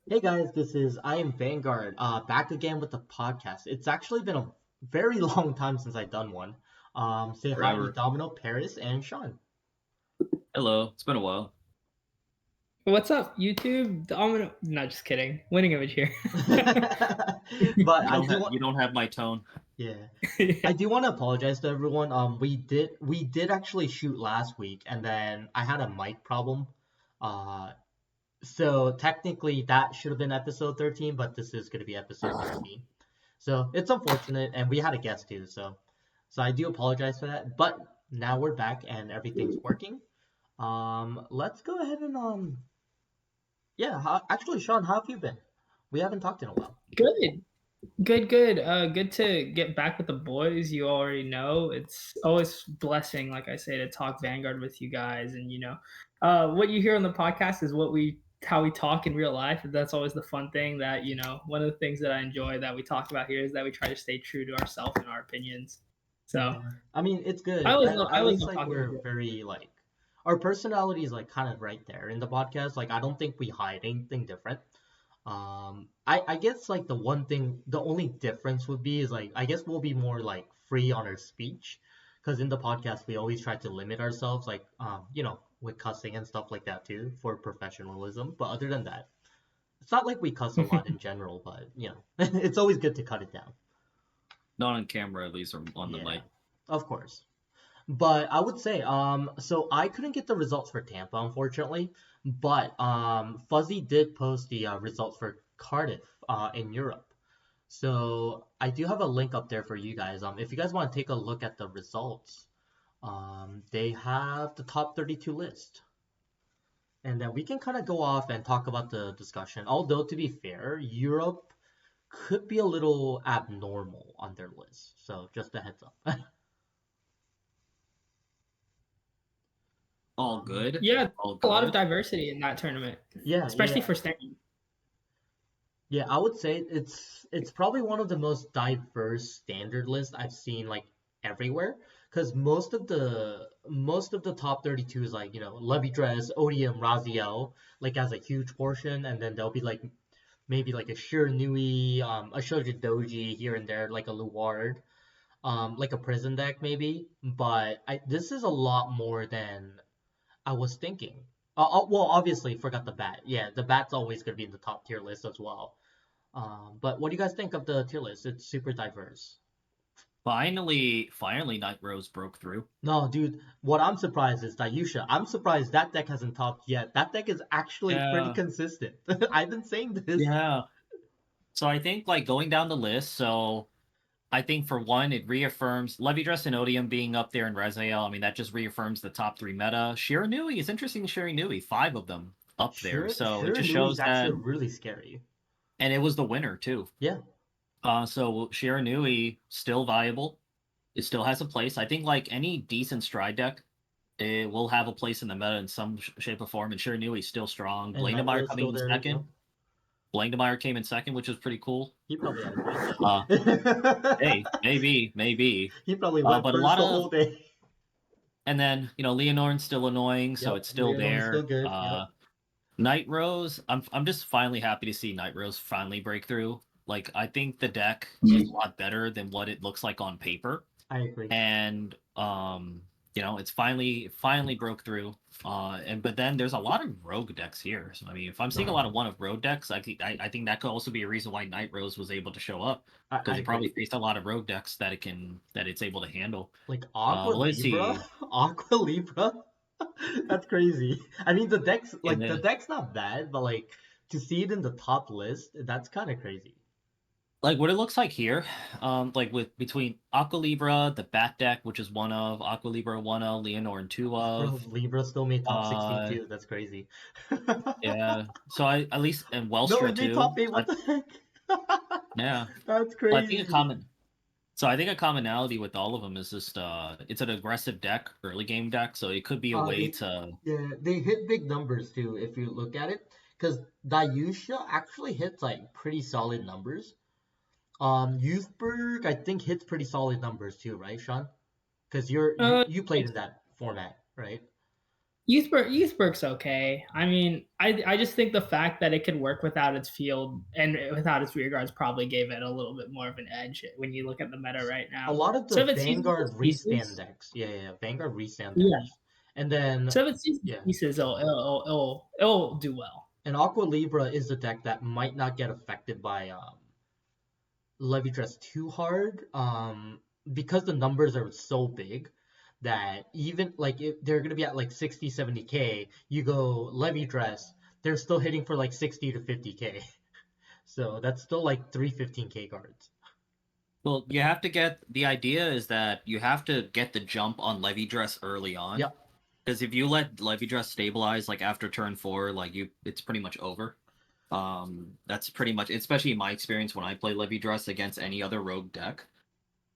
Hey guys, this is Iamvanguard, back again with the podcast. It's actually been a very long time since I've done one. Say hi to Forever. Domino, Paris, and Sean. Hello. It's been a while. What's up, YouTube? Domino. No, just kidding. Winning image here. But You I don't do have want, you don't have my tone. yeah, I do want to apologize to everyone. We did actually shoot last week, and then I had a mic problem. Uh, so technically that should have been episode 13, but this is going to be episode 14. So it's unfortunate, and we had a guest too, so I do apologize for that. But now we're back and everything's working. Let's go ahead and yeah. Actually, Sean, how have you been? We haven't talked in a while. Good. Good. Good to get back with the boys. You already know it's always blessing, like I say, to talk Vanguard with you guys. And what you hear on the podcast is how we talk in real life. That's always the fun thing. That one of the things that I enjoy that we talk about here is that we try to stay true to ourselves and our opinions. So Yeah, I mean it's I good. always At, love, I at always least love like talking to we're you. very like our personality is like kind of right there in the podcast. Like I don't think we hide anything different. I guess like the only difference would be is like I guess we'll be more like free on our speech, because in the podcast we always try to limit ourselves, like with cussing and stuff like that too for professionalism. But other than that, it's not like we cuss a lot in general, but it's always good to cut it down. Not on camera, at least, or on the Yeah, mic. of course. But I would say, so I couldn't get the results for Tampa, unfortunately. But Fuzzy did post the results for Cardiff, in Europe. So I do have a link up there for you guys. If you guys want to take a look at the results, they have the top 32 list, and then we can kind of go off and talk about the discussion. Although to be fair, Europe could be a little abnormal on their list. So just a heads up. All um, good. Yeah, All a lot of good. diversity in that tournament, yeah, especially yeah. for standing. Yeah, I would say it's probably one of the most diverse standard lists I've seen like everywhere. Because most of the top 32 is like Levy Dress, Odium, Raziel, like as a huge portion, and then there'll be like maybe like a Shiranui, a Shoja Doji here and there, like a Luard, like a prison deck maybe. But this is a lot more than I was thinking. Well, obviously forgot the bat. Yeah, the bat's always gonna be in the top tier list as well. But what do you guys think of the tier list? It's super diverse. Finally, Night Rose broke through. No, dude, what I'm surprised is Dayusha. I'm surprised that deck hasn't topped yet. That deck is actually pretty Yeah. consistent. I've been saying this. Yeah. So I think like going down the list, so I think for one, it reaffirms Levy Dress and Odium being up there in Rezael. I mean, that just reaffirms the top three meta. Shiranui is interesting. Shiranui, five of them up there. So it just Shiranui is shows actually that, really scary. and it was the winner too. Yeah, So Shiranui still viable. It still has a place. I think like any decent stride deck, it will have a place in the meta in some shape or form. And Shiranui is still strong. and Night Blademeyer Rose coming still in there. Yep. second. Blademeyer came in second, which was pretty cool. He probably had a glitch. Uh, hey, maybe. He probably went But a first lot the of, whole day. and then Leonorn's still annoying, so Yep, it's still Leonor's still there. good. Yep. Night Rose, I'm just finally happy to see Night Rose finally break through. Like I think the deck is a lot better than what it looks like on paper, I agree. and it's finally broke through. But then there's a lot of rogue decks here. So I mean, if I'm seeing a lot of one of rogue decks, I think that could also be a reason why Night Rose was able to show up I because it probably agree. faced a lot of rogue decks that it's able to handle. Like Aqua But let's Libra, see. Aqua Libra. That's crazy. I mean, And the then deck's not bad, but like to see it in the top list, that's kind of crazy. like what it looks like here, like with between Aqua Libra, the Bat deck, which is one of Aqua Libra, one of Leonore, and two Bro, of. Libra still made top 16 Uh, too. That's crazy. yeah. So I at least and No, Welstra it made too. top 8. What the heck? Yeah. That's But I think a crazy. common. So I think a commonality with all of them is just it's an aggressive deck, early game deck. So it could be a way They to. Yeah, they hit big numbers too if you look at it, because Dayusha actually hits like pretty solid numbers. Youthberg I think hits pretty solid numbers too, right, Sean? Because you Uh, you played in that format, right? Youthberg's okay. I mean, I just think the fact that it could work without its field and without its rear guards probably gave it a little bit more of an edge when you look at the meta right A now. lot of So the if it's using Vanguard its restand pieces, decks. Yeah, Vanguard restand yeah. decks. And then, So if it's using its yeah. pieces, it'll do well. And Aqua Libra is the deck that might not get affected by Levy Dress too hard, because the numbers are so big that even like if they're gonna be at like 60, 70K, you go Levy Dress, they're still hitting for like 60 to 50K. So that's still like 315K cards. Well, you have to get the idea is that you have to get the jump on Levy Dress early on. Yep. Because if you let Levy Dress stabilize like after turn 4, like it's pretty much over. That's pretty much, especially in my experience when I play Levy Dress against any other rogue deck.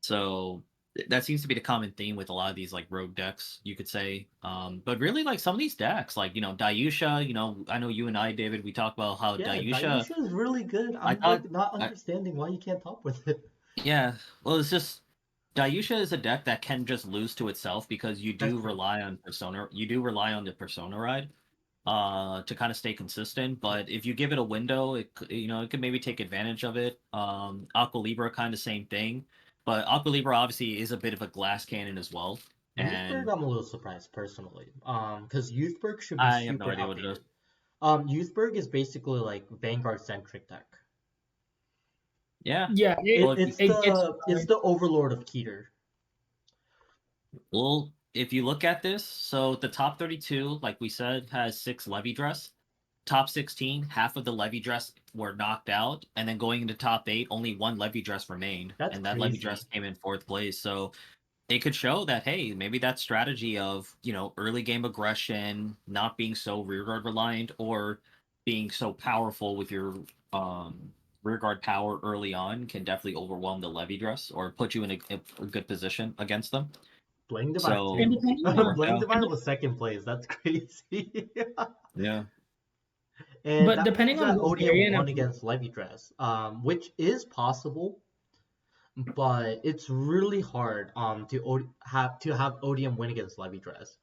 So that seems to be the common theme with a lot of these like rogue decks, you could say. But really, like some of these decks, like Dayusha, I know you and I, David, we talked about how Yeah, Dayusha. Dayusha is really good. I I'm thought, like not I, understanding why you can't top with it. yeah, well, it's just Dayusha is a deck that can just lose to itself because you That's do true. rely on Persona. You do rely on the Persona ride, to kind of stay consistent. Yeah. But if you give it a window, it could maybe take advantage of it. Aqua Libra kind of same thing, but Aqua Libra obviously is a bit of a glass cannon as well, Youthberg, and I'm a little surprised personally. Because Youthberg should be I have no super idea what it is. outdated. Youthberg is basically like Vanguard centric deck. Yeah, Yeah, It, well, if you, it's it gets the it's the Overlord of Keter. well, if you look at this, so the top 32, like we said, has 6 Levy Dress. Top 16, half of the Levy Dress were knocked out, and then going into top 8, only 1 Levy Dress remained, That's and that Levy Dress crazy. came in 4th place. So it could show that, hey, maybe that strategy of early game aggression, not being so rear guard reliant, or being so powerful with your rear guard power early on can definitely overwhelm the Levy Dress or put you in a good position against them. Bling Divine So and too. depending it on worked Bling out. Divine was second place. That's crazy. Yeah. And but that depending means on that what ODM variant of won against Levy Dress, which is possible, but it's really hard to have ODM win against Levy Dress.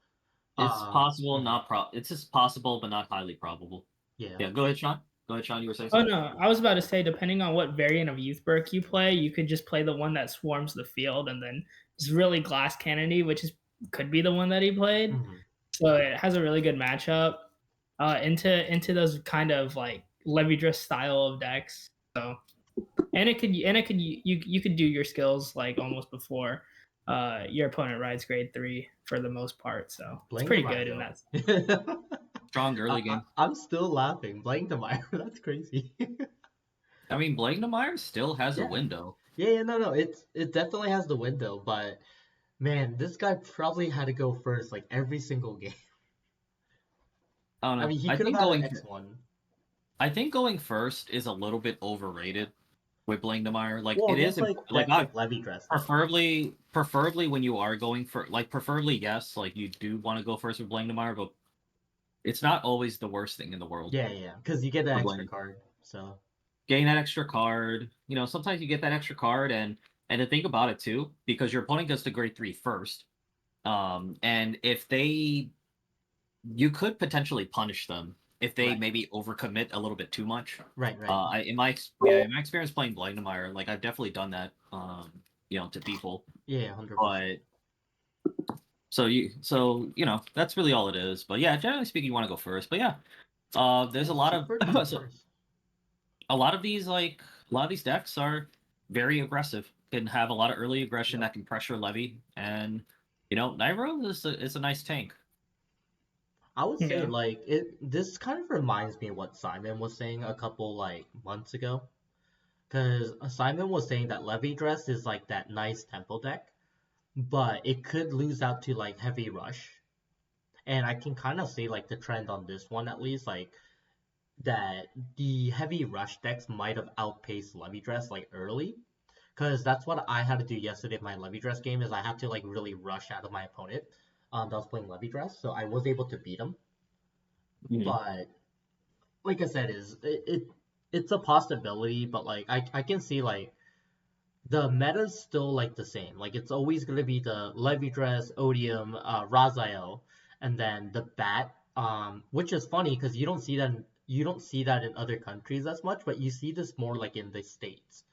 It's possible, Mhm. it's just possible, but not highly probable. Yeah. Yeah, go ahead, Sean. Go ahead, Sean. You were saying Oh something? no, I was about to say, depending on what variant of Youthberg you play, you could just play the one that swarms the field and then it's really glass cannony, which is could be the one that he played. Mhm. So it has a really good matchup into those kind of like Levidra style of decks. So you could do your skills like almost before your opponent rides grade 3 for the most part. So it's Bling pretty Divine good in though. that. Strong early I, game. I'm still laughing. Bling Divine. That's crazy. I mean, Blakemeyer still has a Yeah. window. Yeah, no. It definitely has the window, but man, this guy probably had to go first like every single game. I don't I know. mean, he could have had an X1. I think going first is a little bit overrated with Blakemeyer. Like Well, it is against like like decks I like Levy Dress though. preferably when you are going for like preferably yes, like you do want to go first with Blakemeyer, but it's not always the worst thing in the world Yeah, because you get that for extra Blake. card. So Getting that extra card, sometimes you get that extra card and to think about it too, because your opponent goes to grade 3 first. And if you could potentially punish them if they right, maybe overcommit a little bit too much. right. In my experience playing Blakemeyer, like I've definitely done that, to people. Yeah, 100%. But that's really all it is. But yeah, generally speaking, you want to go first. But yeah, there's Yeah, a lot of prefer to go first. a lot of these decks are very aggressive. Can have a lot of early aggression Yep. that can pressure Levy, and Nairo is a nice tank. I would say Yeah. like it. This kind of reminds me of what Simon was saying a couple like months ago. Because Simon was saying that Levy Dress is like that nice tempo deck, but it could lose out to like Heavy Rush. And I can kind of see like the trend on this one at least, like that the Heavy Rush decks might have outpaced Levy Dress like early. Because that's what I had to do yesterday in my Levy Dress game is I had to like really rush out of my opponent that was playing Levy Dress. So I was able to beat him. Mhm. But like I said, it's a possibility, but like I can see like the meta's still like the same. Like it's always gonna be the Levy Dress, Odium, Raziel, and then the bat, which is funny because you don't see that in other countries as much, but you see this more like in the States.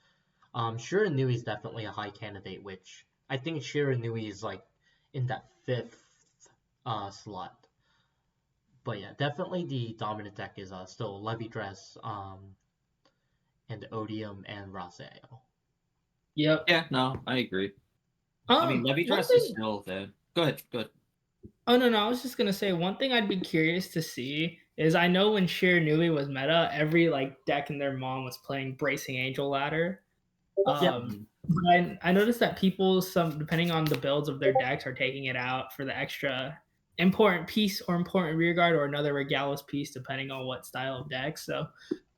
Shiranui is definitely a high candidate, which I think Shiranui is like in that fifth slot. But yeah, definitely the dominant deck is still Levy Dress, and Odium and Rasael. Yep. Yeah, no, I agree. I mean, Levy One Dress is thing. still there. Go ahead, go ahead. Oh no, I was just gonna say one thing I'd be curious to see is I know when Shiranui was meta, every like deck in their mom was playing Bracing Angel Ladder. Yep. But I noticed that people, some depending on the builds of their decks, are taking it out for the extra important piece or important rearguard or another Regalis piece, depending on what style of deck. So,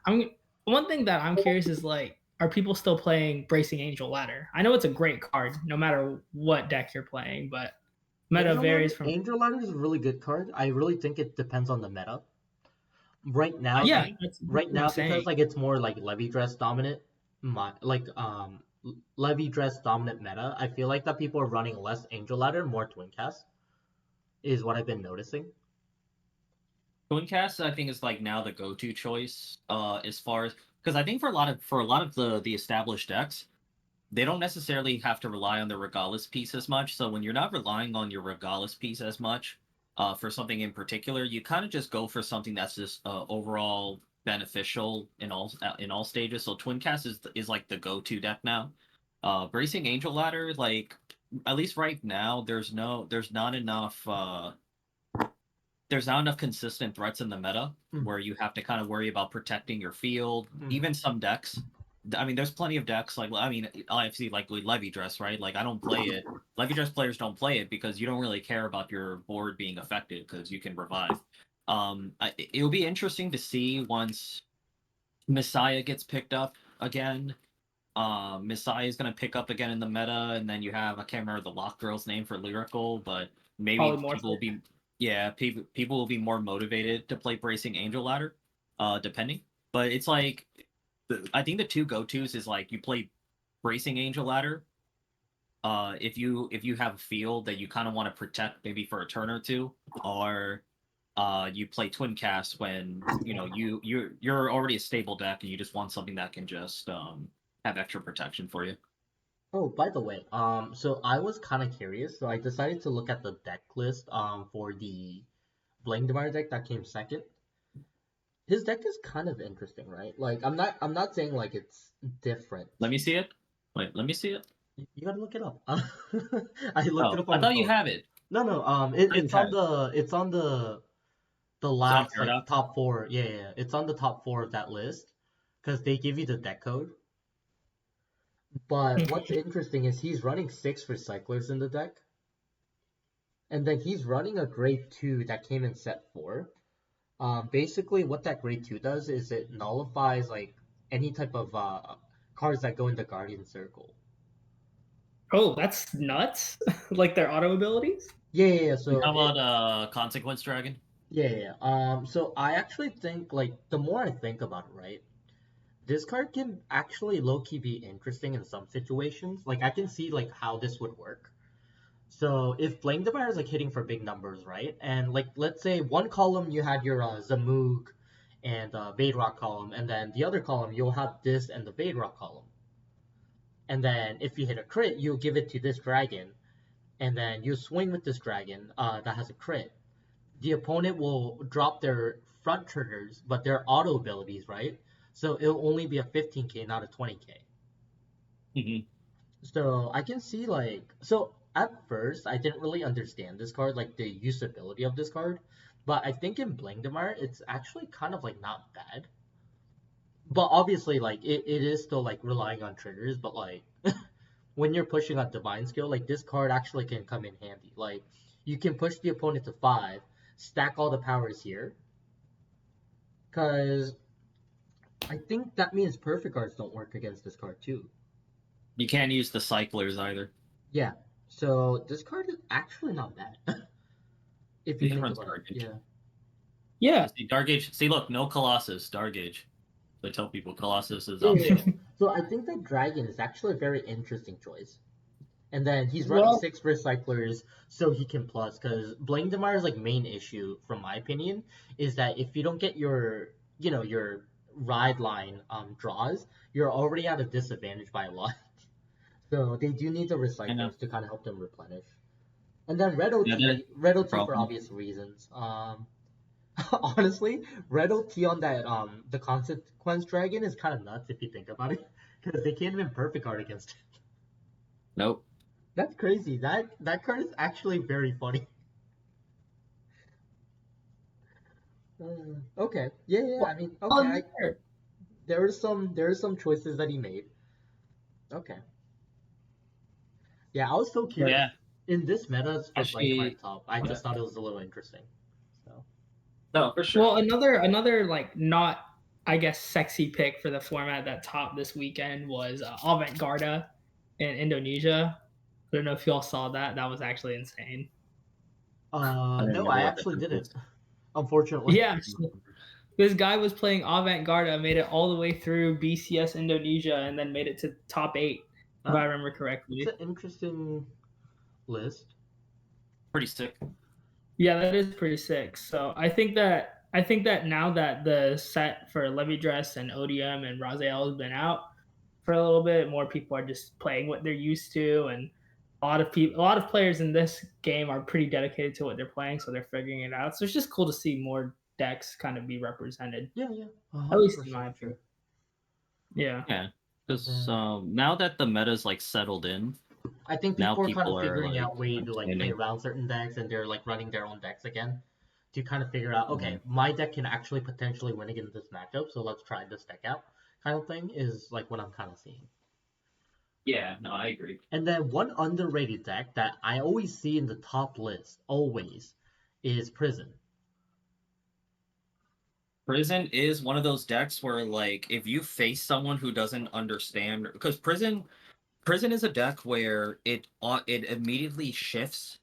I'm one thing that I'm curious is like, are people still playing Bracing Angel Ladder? I know it's a great card, no matter what deck you're playing, but meta varies from. Angel Ladder is a really good card. I really think it depends on the meta. Right now, Yeah, be- that's right what I'm now because saying. like it's more like Levy Dress dominant, like Levy Dress dominant meta. I feel like that people are running less Angel Ladder, more Twin Cast, is what I've been noticing. Twin Cast, I think, is like now the go-to choice. As far as because I think for a lot of the established decks, they don't necessarily have to rely on the Regalis piece as much. So when you're not relying on your Regalis piece as much, for something in particular, you kind of just go for something that's just overall beneficial in all stages. So Twin Cast is like the go-to deck now. Bracing Angel Ladder, like at least right now, there's not enough consistent threats in the meta where you have to kind of worry about protecting your field. Even some decks, I mean, there's plenty of decks like IFC like Levy Dress, right? Like I don't play it. Levy Dress players don't play it because you don't really care about your board being affected because you can revive. It'll be interesting to see once Messiah gets picked up again. Messiah is going to pick up again in the meta, and then you have, I can't remember the lock girl's name for Lyrical, but maybe people will be, yeah, people will be more motivated to play Bracing Angel Ladder, depending. But it's like, I think the two go-tos is like you play Bracing Angel Ladder, if you have a field that you kind of want to protect maybe for a turn or two, or you play Twin Cast when you're already a stable deck and you just want something that can just have extra protection for you. Oh, by the way, so I was kind of curious, so I decided to look at the deck list, for the Blangdemar deck that came second. His deck is kind of interesting, right? Like, I'm not saying like it's different. Let me see it. Wait, let me see it. You gotta look it up. I looked it up on I the thought you phone. have it. No. It's on the last like Paradox? top four. Yeah. It's on the top four of that list because they give you the deck code. But what's interesting is he's running 6 recyclers in the deck. And then he's running a grade 2 that came in set 4. Basically, what that grade 2 does is it nullifies like any type of cards that go in the Guardian Circle. Oh, that's nuts! Like their auto abilities. Yeah. So how about Consequence Dragon? Yeah. So I actually think like the more I think about it, right? This card can actually low-key be interesting in some situations. Like I can see like how this would work. So if Flame Devourer is like hitting for big numbers, right? And like let's say one column you had your Zamoog and Bedrock column, and then the other column you'll have this and the Bedrock column. And then if you hit a crit, you'll give it to this dragon, and then you swing with this dragon that has a crit. The opponent will drop their front triggers, but their auto abilities, right? So it'll only be a 15k, not a 20k. Mm-hmm. So I can see like at first I didn't really understand this card, like the usability of this card, but I think in Blangdemar it's actually kind of like not bad. But obviously like it is still like relying on triggers, but like when you're pushing on divine skill, like this card actually can come in handy. Like you can push the opponent to 5, stack all the powers here. Cause I think that means perfect cards don't work against this card too. You can't use the cyclers either. Yeah. So this card is actually not bad. If you think about it. Yeah. Yeah. See, Dark Age. See, look, no Colossus. Dark Age. I tell people Colossus is Yeah. So I think that dragon is actually a very interesting choice. And then he's running Well, 6 recyclers so he can plus, because Blaine Demar's like main issue, from my opinion, is that if you don't get your ride line draws, you're already at a disadvantage by a lot. So they do need the I know. recyclers to kind of help them replenish. And then Red Yeah, that is Red the OT for problem. obvious reasons. Honestly, Red OT on that the consequence dragon is kind of nuts if you think about it, because they can't even perfect art against it. Nope. That's crazy. That card is actually very funny. Okay. Yeah, yeah. I well, mean, okay. on there. There are some choices that he made. Okay. Yeah, I was so But curious. yeah, In this meta for Blank Card actually, Top, I just thought it was a little interesting. So no, for sure. Well, another like not I guess sexy pick for the format that topped this weekend was Avantgarda in Indonesia. I don't know if y'all saw that. That was actually insane. I don't no, I remember what that actually group didn't, is. unfortunately. Yeah, so this guy was playing Avantgarda, made it all the way through BCS Indonesia, and then made it to top 8, if I Huh? remember It's correctly. an interesting list. Pretty sick. Yeah, that is pretty sick. So I think that now that the set for Levy Dress and ODM and Raziel has been out for a little bit, more people are just playing what they're used to, and a lot of players in this game are pretty dedicated to what they're playing, so they're figuring it out. So it's just cool to see more decks kind of be represented, Yeah, yeah, at least in 100% my sure. opinion. Yeah. Yeah, because Then now that the meta's like settled in, I think now people are kind of people are figuring like out way to like play understanding. around certain decks, and they're like running their own decks again to kind of figure out, Mhm. okay, my deck can actually potentially win against this matchup, so let's try this deck out. Kind of thing is like what I'm kind of seeing. Yeah, no, I agree. And then one underrated deck that I always see in the top list, always, is Prison. Prison is one of those decks where like if you face someone who doesn't understand, because Prison is a deck where it immediately shifts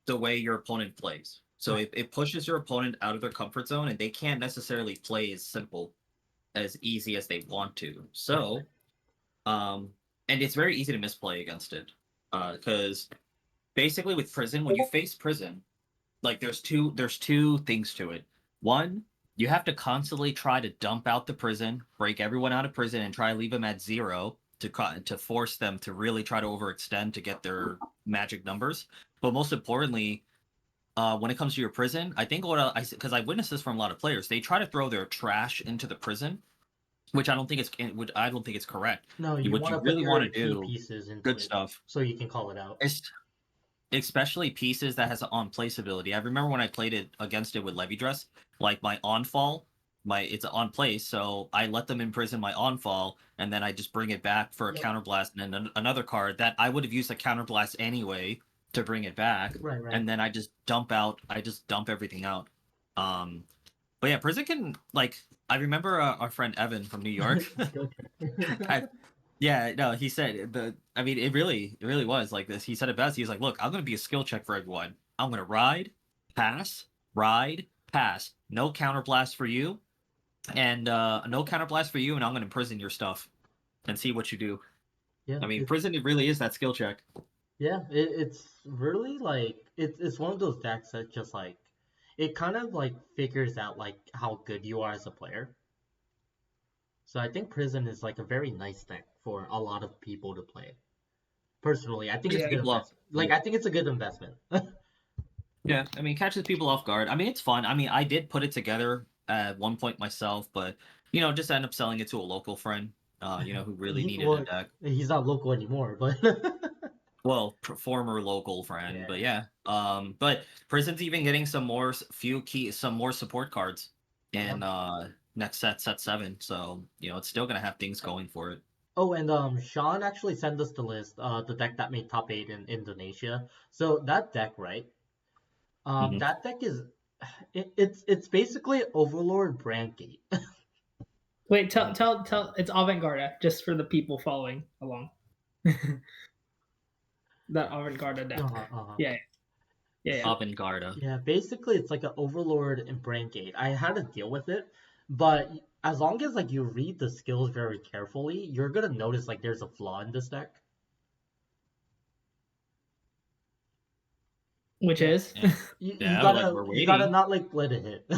the way your opponent plays. So Right. it pushes your opponent out of their comfort zone, and they can't necessarily play as simple, as easy as they want to. Right, right. So, um, and it's very easy to misplay against it, because basically with Prison, when you face Prison, like there's two things to it. One, you have to constantly try to dump out the prison, break everyone out of prison, and try to leave them at 0 to force them to really try to overextend to get their magic numbers. But most importantly, when it comes to your prison, I think what I because I witnessed this from a lot of players, they try to throw their trash into the prison, which I don't think it's correct. No, you What want you to put really want your to key do, pieces into good it stuff, so you can call it out. is especially pieces that has on place ability. I remember when I played it against it with Levy Dress, like my on fall, it's on place, so I let them imprison my on fall, and then I just bring it back for a Yep. counterblast and then another card that I would have used a counterblast anyway to bring it back, Right, right. and then I just dump everything out. Um, but yeah, prison can like I remember our friend Evan from New York. Skill check. I, yeah, no, he said I mean, it really was like this. He said it best. He was like, "Look, I'm gonna be a skill check for everyone. I'm gonna pass, ride, pass. No counterblast for you, and no counterblast for you, and I'm gonna imprison your stuff and see what you do." Yeah, I mean, it's prison it really is that skill check. it's really like it's one of those decks that just like it kind of like figures out like how good you are as a player. So I think Prison is like a very nice deck for a lot of people to play. Personally, I think it's a Yeah. good People off. investment. Like I think it's a good investment. Yeah, I mean, catches people off guard. I mean, it's fun. I mean, I did put it together at one point myself, but just end up selling it to a local friend, who really needed a Well, deck. he's not local anymore, but Well, former local friend, yeah. but yeah. But Prison's even getting some more support cards Yeah. in next set 7. So it's still gonna have things going for it. Oh, and Sean actually sent us the list, the deck that made top 8 in Indonesia. So that deck, right? Hmm. That deck is it's basically Overlord Brandgate. Wait, tell it's Avantgarda, just for the people following along. That Avantgarda deck. Uh-huh. Yeah, yeah, yeah. So Avantgarde. yeah, basically it's like an Overlord and Brandgate. I had to deal with it, but as long as like you read the skills very carefully, you're gonna notice like there's a flaw in this deck. which Yeah. is Yeah, You yeah, like gotta we're you gotta waiting. not let it hit.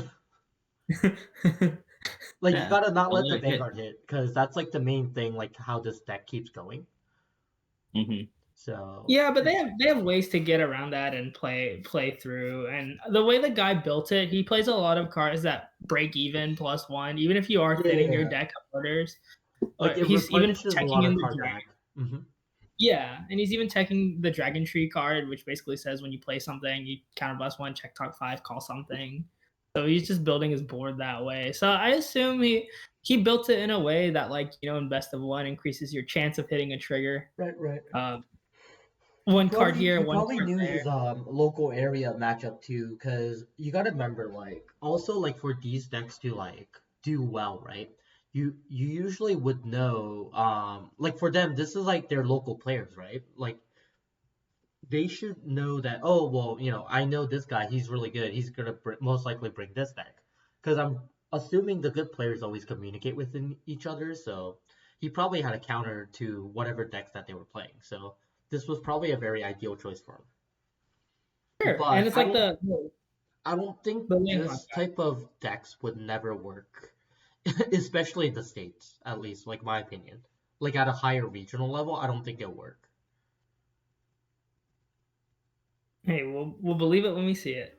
Like you Yeah, gotta not don't let let the it hit. Vanguard hit, because that's like the main thing, like how this deck keeps going. Hmm. So Yeah, but they it's have they have ways to get around that and play through. And the way the guy built it, he plays a lot of cards that break even +1, even if you are thinning your yeah, deck of orders. like Or it he's even replenishes a checking lot in of the card back. Hmm. yeah, and he's even checking the Dragon Tree card, which basically says when you play something, you counter +1, check top 5, call something. So he's just building his board that way. So I assume he built it in a way that, like, in best of one increases your chance of hitting a trigger. Right, right. Um, one card Probably here, he one probably card knew there. his local area matchup too, because you gotta remember, like, also, like, for these decks to like do well, right? You usually would know, like, for them this is like their local players, right? Like they should know that, oh well, I know this guy, he's really good, he's gonna most likely bring this deck, because I'm assuming the good players always communicate with each other, so he probably had a counter to whatever decks that they were playing, so this was probably a very ideal choice for him. Sure, and But it's like the I don't think the link on this type of decks would never work, especially in the States, at least, like my opinion. Like at a higher regional level, I don't think it'll work. Hey, we'll believe it when we see it.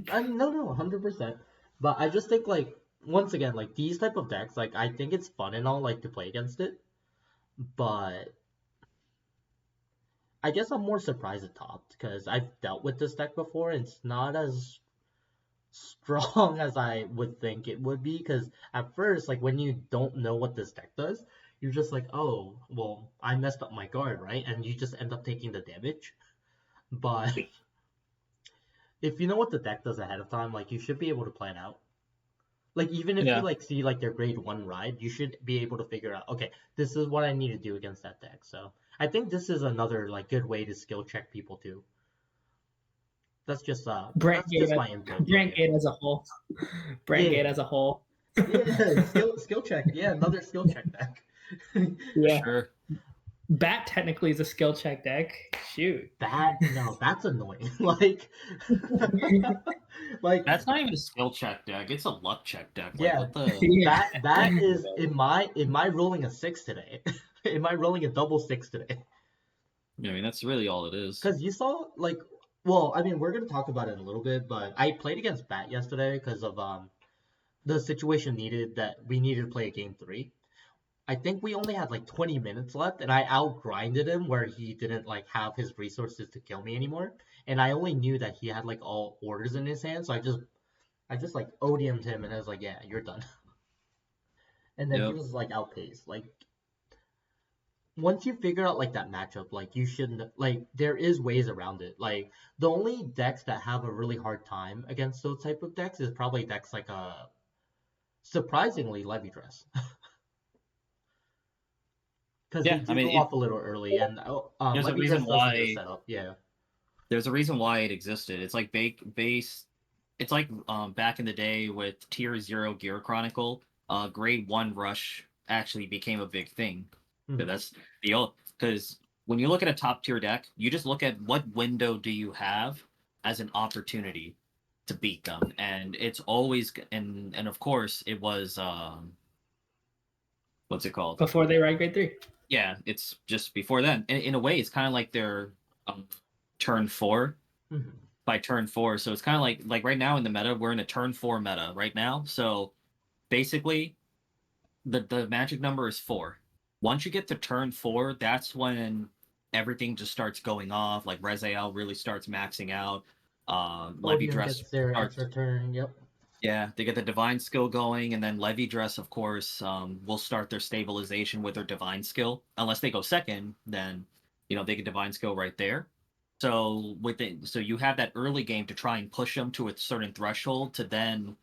No, 100%. But I just think, like, once again, like these type of decks, like I think it's fun and all, like, to play against it. But I guess I'm more surprised at top because I've dealt with this deck before and it's not as strong as I would think it would be. Because at first, like when you don't know what this deck does, you're just like, oh, well, I messed up my guard, right? And you just end up taking the damage. But if you know what the deck does ahead of time, like you should be able to plan out. Like even if you Yeah, like see like their grade one ride, you should be able to figure out, okay, this is what I need to do against that deck. So I think this is another like good way to skill check people too. Brent That's Gate, just my input. Yeah, Brent yeah. Gate as a whole. Brent Yeah. Gate as a whole. Yeah, skill check. Yeah, another skill check deck. for Yeah, sure. Bat technically is a skill check deck. Shoot. That no, that's annoying. Like like That's not even a skill check deck. It's a luck check deck. Like yeah, what the? Yeah. that is am I rolling a six today? Am I rolling a double six today? I mean, that's really all it is. Because you saw, like, well, I mean, we're gonna talk about it in a little bit, but I played against Bat yesterday because of the situation needed that we needed to play a game three. I think we only had like 20 minutes left, and I outgrinded him where he didn't like have his resources to kill me anymore, and I only knew that he had like all orders in his hand, so I just like ODM'd him, and I was like, yeah, you're done. And then he Yep. was like outpaced. Like once you figure out like that matchup, like you shouldn't like there is ways around it. Like the only decks that have a really hard time against those type of decks is probably decks like surprisingly Levy Dress. Because they Yeah, I do mean, go off a little early, and there's a Levy reason Dress does need a why setup. Yeah. there's a reason why it existed. It's like base. It's like back in the day with Tier Zero Gear Chronicle. Grade One Rush actually became a big thing. So Mhm. that's the old because when you look at a top tier deck, you just look at what window do you have as an opportunity to beat them, and it's always and of course it was what's it called? Before they ride grade 3. Yeah, it's just before then. In a way, it's kind of like their um, turn four Mhm. by turn four. So it's kind of like right now in the meta, we're in a turn four meta right now. So basically, the magic number is four. Once you get to turn four, that's when everything just starts going off. Like Rezael really starts maxing out. Levy Odium Dress gets their starts. extra turn. Yep. Yeah, they get the divine skill going, and then Levy Dress, of course, will start their stabilization with their divine skill. Unless they go second, then they get divine skill right there. So so you have that early game to try and push them to a certain threshold to then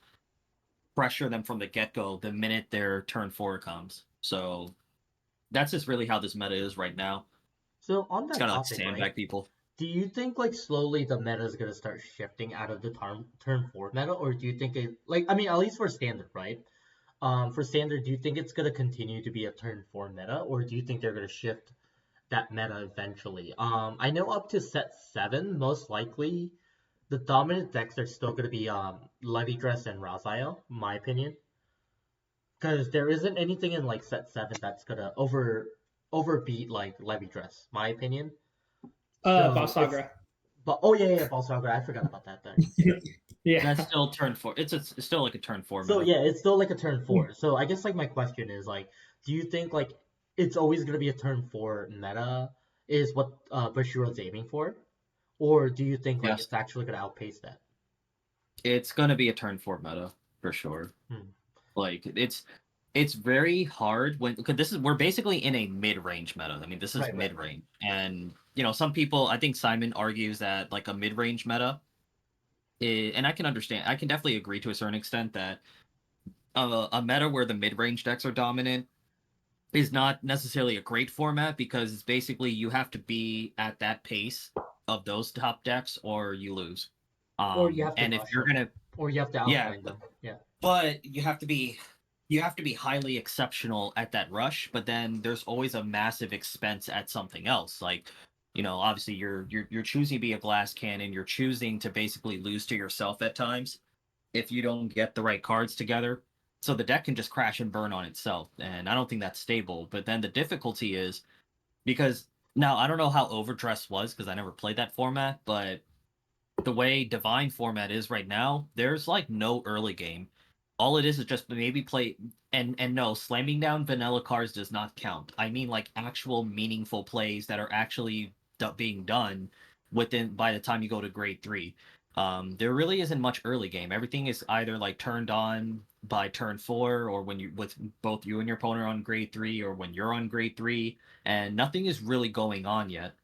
pressure them from the get go the minute their turn four comes. So that's just really how this meta is right now. So on It's that kind of like topic, right? sandbag people. Do you think like slowly the meta is gonna start shifting out of the turn four meta, or do you think it like I mean at least for standard, right? For standard, do you think it's gonna continue to be a turn four meta, or do you think they're gonna shift that meta eventually? I know up to set seven, most likely the dominant decks are still gonna be Levy Dress and Raziel, in my opinion. Because there isn't anything in like set 7 that's gonna overbeat like Levy Dress, my opinion. So it's Balsagra. but oh yeah, Balsagra, I forgot about that there. Yeah. That's still turn 4. It's still like a turn 4 So meta. yeah, it's still like a turn 4. So I guess like my question is like, do you think like it's always gonna be a turn 4 meta is what Bushiroad's aiming for? Or do you think like Yes, it's actually gonna outpace that? it's gonna be a turn 4 meta for sure. Hmm. Like it's very hard when because this is we're basically in a mid range meta. I mean, this is Right, mid right. range, and some people. I think Simon argues that like a mid range meta, and I can understand. I can definitely agree to a certain extent that a meta where the mid range decks are dominant is not necessarily a great format because it's basically you have to be at that pace of those top decks or you lose. Or you have to And if rush you're them. gonna, Or you have to yeah, outline them. Yeah. but you have to be highly exceptional at that rush, but then there's always a massive expense at something else. Like, obviously you're choosing to be a glass cannon, you're choosing to basically lose to yourself at times if you don't get the right cards together. So the deck can just crash and burn on itself. And I don't think that's stable. But then the difficulty is because now I don't know how Overdress was because I never played that format, but the way Divine format is right now, there's like no early game. All it is just maybe play and no, slamming down vanilla cards does not count. I mean like actual meaningful plays that are actually being done within by the time you go to grade 3. There really isn't much early game. Everything is either like turned on by turn 4 or when you with both you and your opponent are on grade 3 or when you're on grade 3 and nothing is really going on yet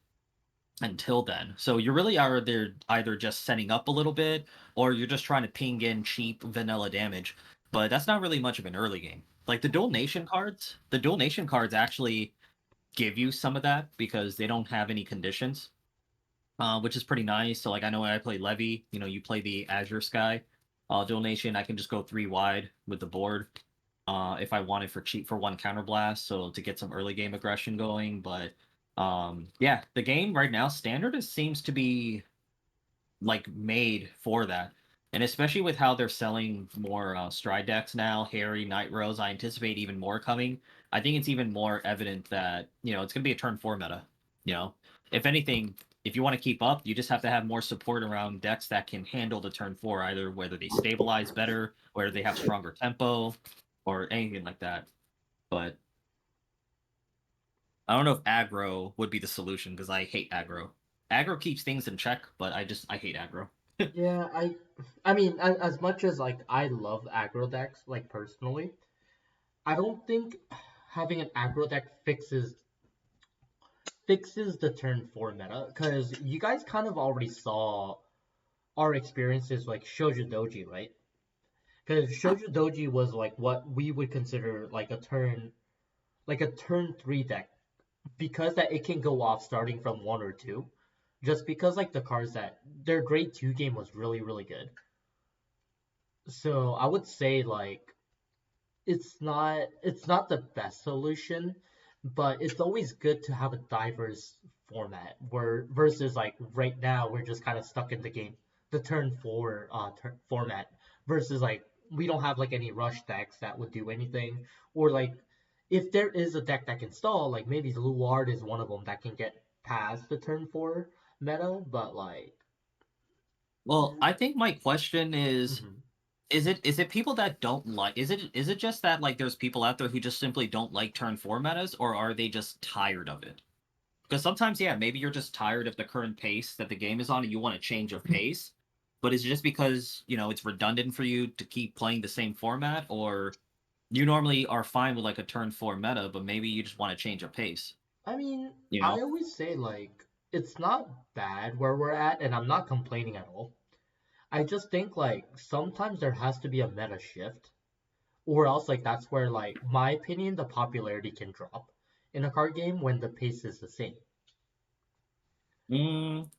until then. So you really are there either just setting up a little bit or you're just trying to ping in cheap vanilla damage. But that's not really much of an early game. Like the dual nation cards actually give you some of that because they don't have any conditions, which is pretty nice. So like I know when I play Levy, you play the Azure Sky. Dual nation, I can just go 3 wide with the board. If I wanted for cheap for 1 counterblast, so to get some early game aggression going. But yeah, the game right now standard seems to be like made for that, and especially with how they're selling more stride decks now, Harry, Night Rose. I anticipate even more coming. I think it's even more evident that it's gonna be a turn 4 meta. You know, if anything, if you want to keep up, you just have to have more support around decks that can handle the turn 4, either whether they stabilize better, whether they have stronger tempo, or anything like that. But I don't know if aggro would be the solution because I hate aggro. Aggro keeps things in check, but I hate aggro. Yeah, I mean, as much as like I love aggro decks, like personally, I don't think having an aggro deck fixes the turn 4 meta because you guys kind of already saw our experiences like Shoujo Doji, right? Because Shoujo Doji was like what we would consider like a turn 3 deck because that it can go off starting from 1 or 2. Just because like the cards that their grade 2 game was really really good. So I would say like it's not the best solution, but it's always good to have a diverse format where versus like right now we're just kind of stuck in the turn 4 format versus like we don't have like any rush decks that would do anything or like if there is a deck that can stall like maybe Luard is one of them that can get past the turn 4 meta, but like Well, I think my question is mhm. is it people that don't like is it just that like there's people out there who just simply don't like turn 4 metas or are they just tired of it? Because sometimes yeah, maybe you're just tired of the current pace that the game is on and you want a change of pace. But is it just because, it's redundant for you to keep playing the same format or you normally are fine with like a turn 4 meta, but maybe you just want to change a pace, I mean, you I know? always say like it's not bad where we're at, and I'm not complaining at all. I just think like sometimes there has to be a meta shift, or else like that's where like my opinion the popularity can drop in a card game when the pace is the same. Mm,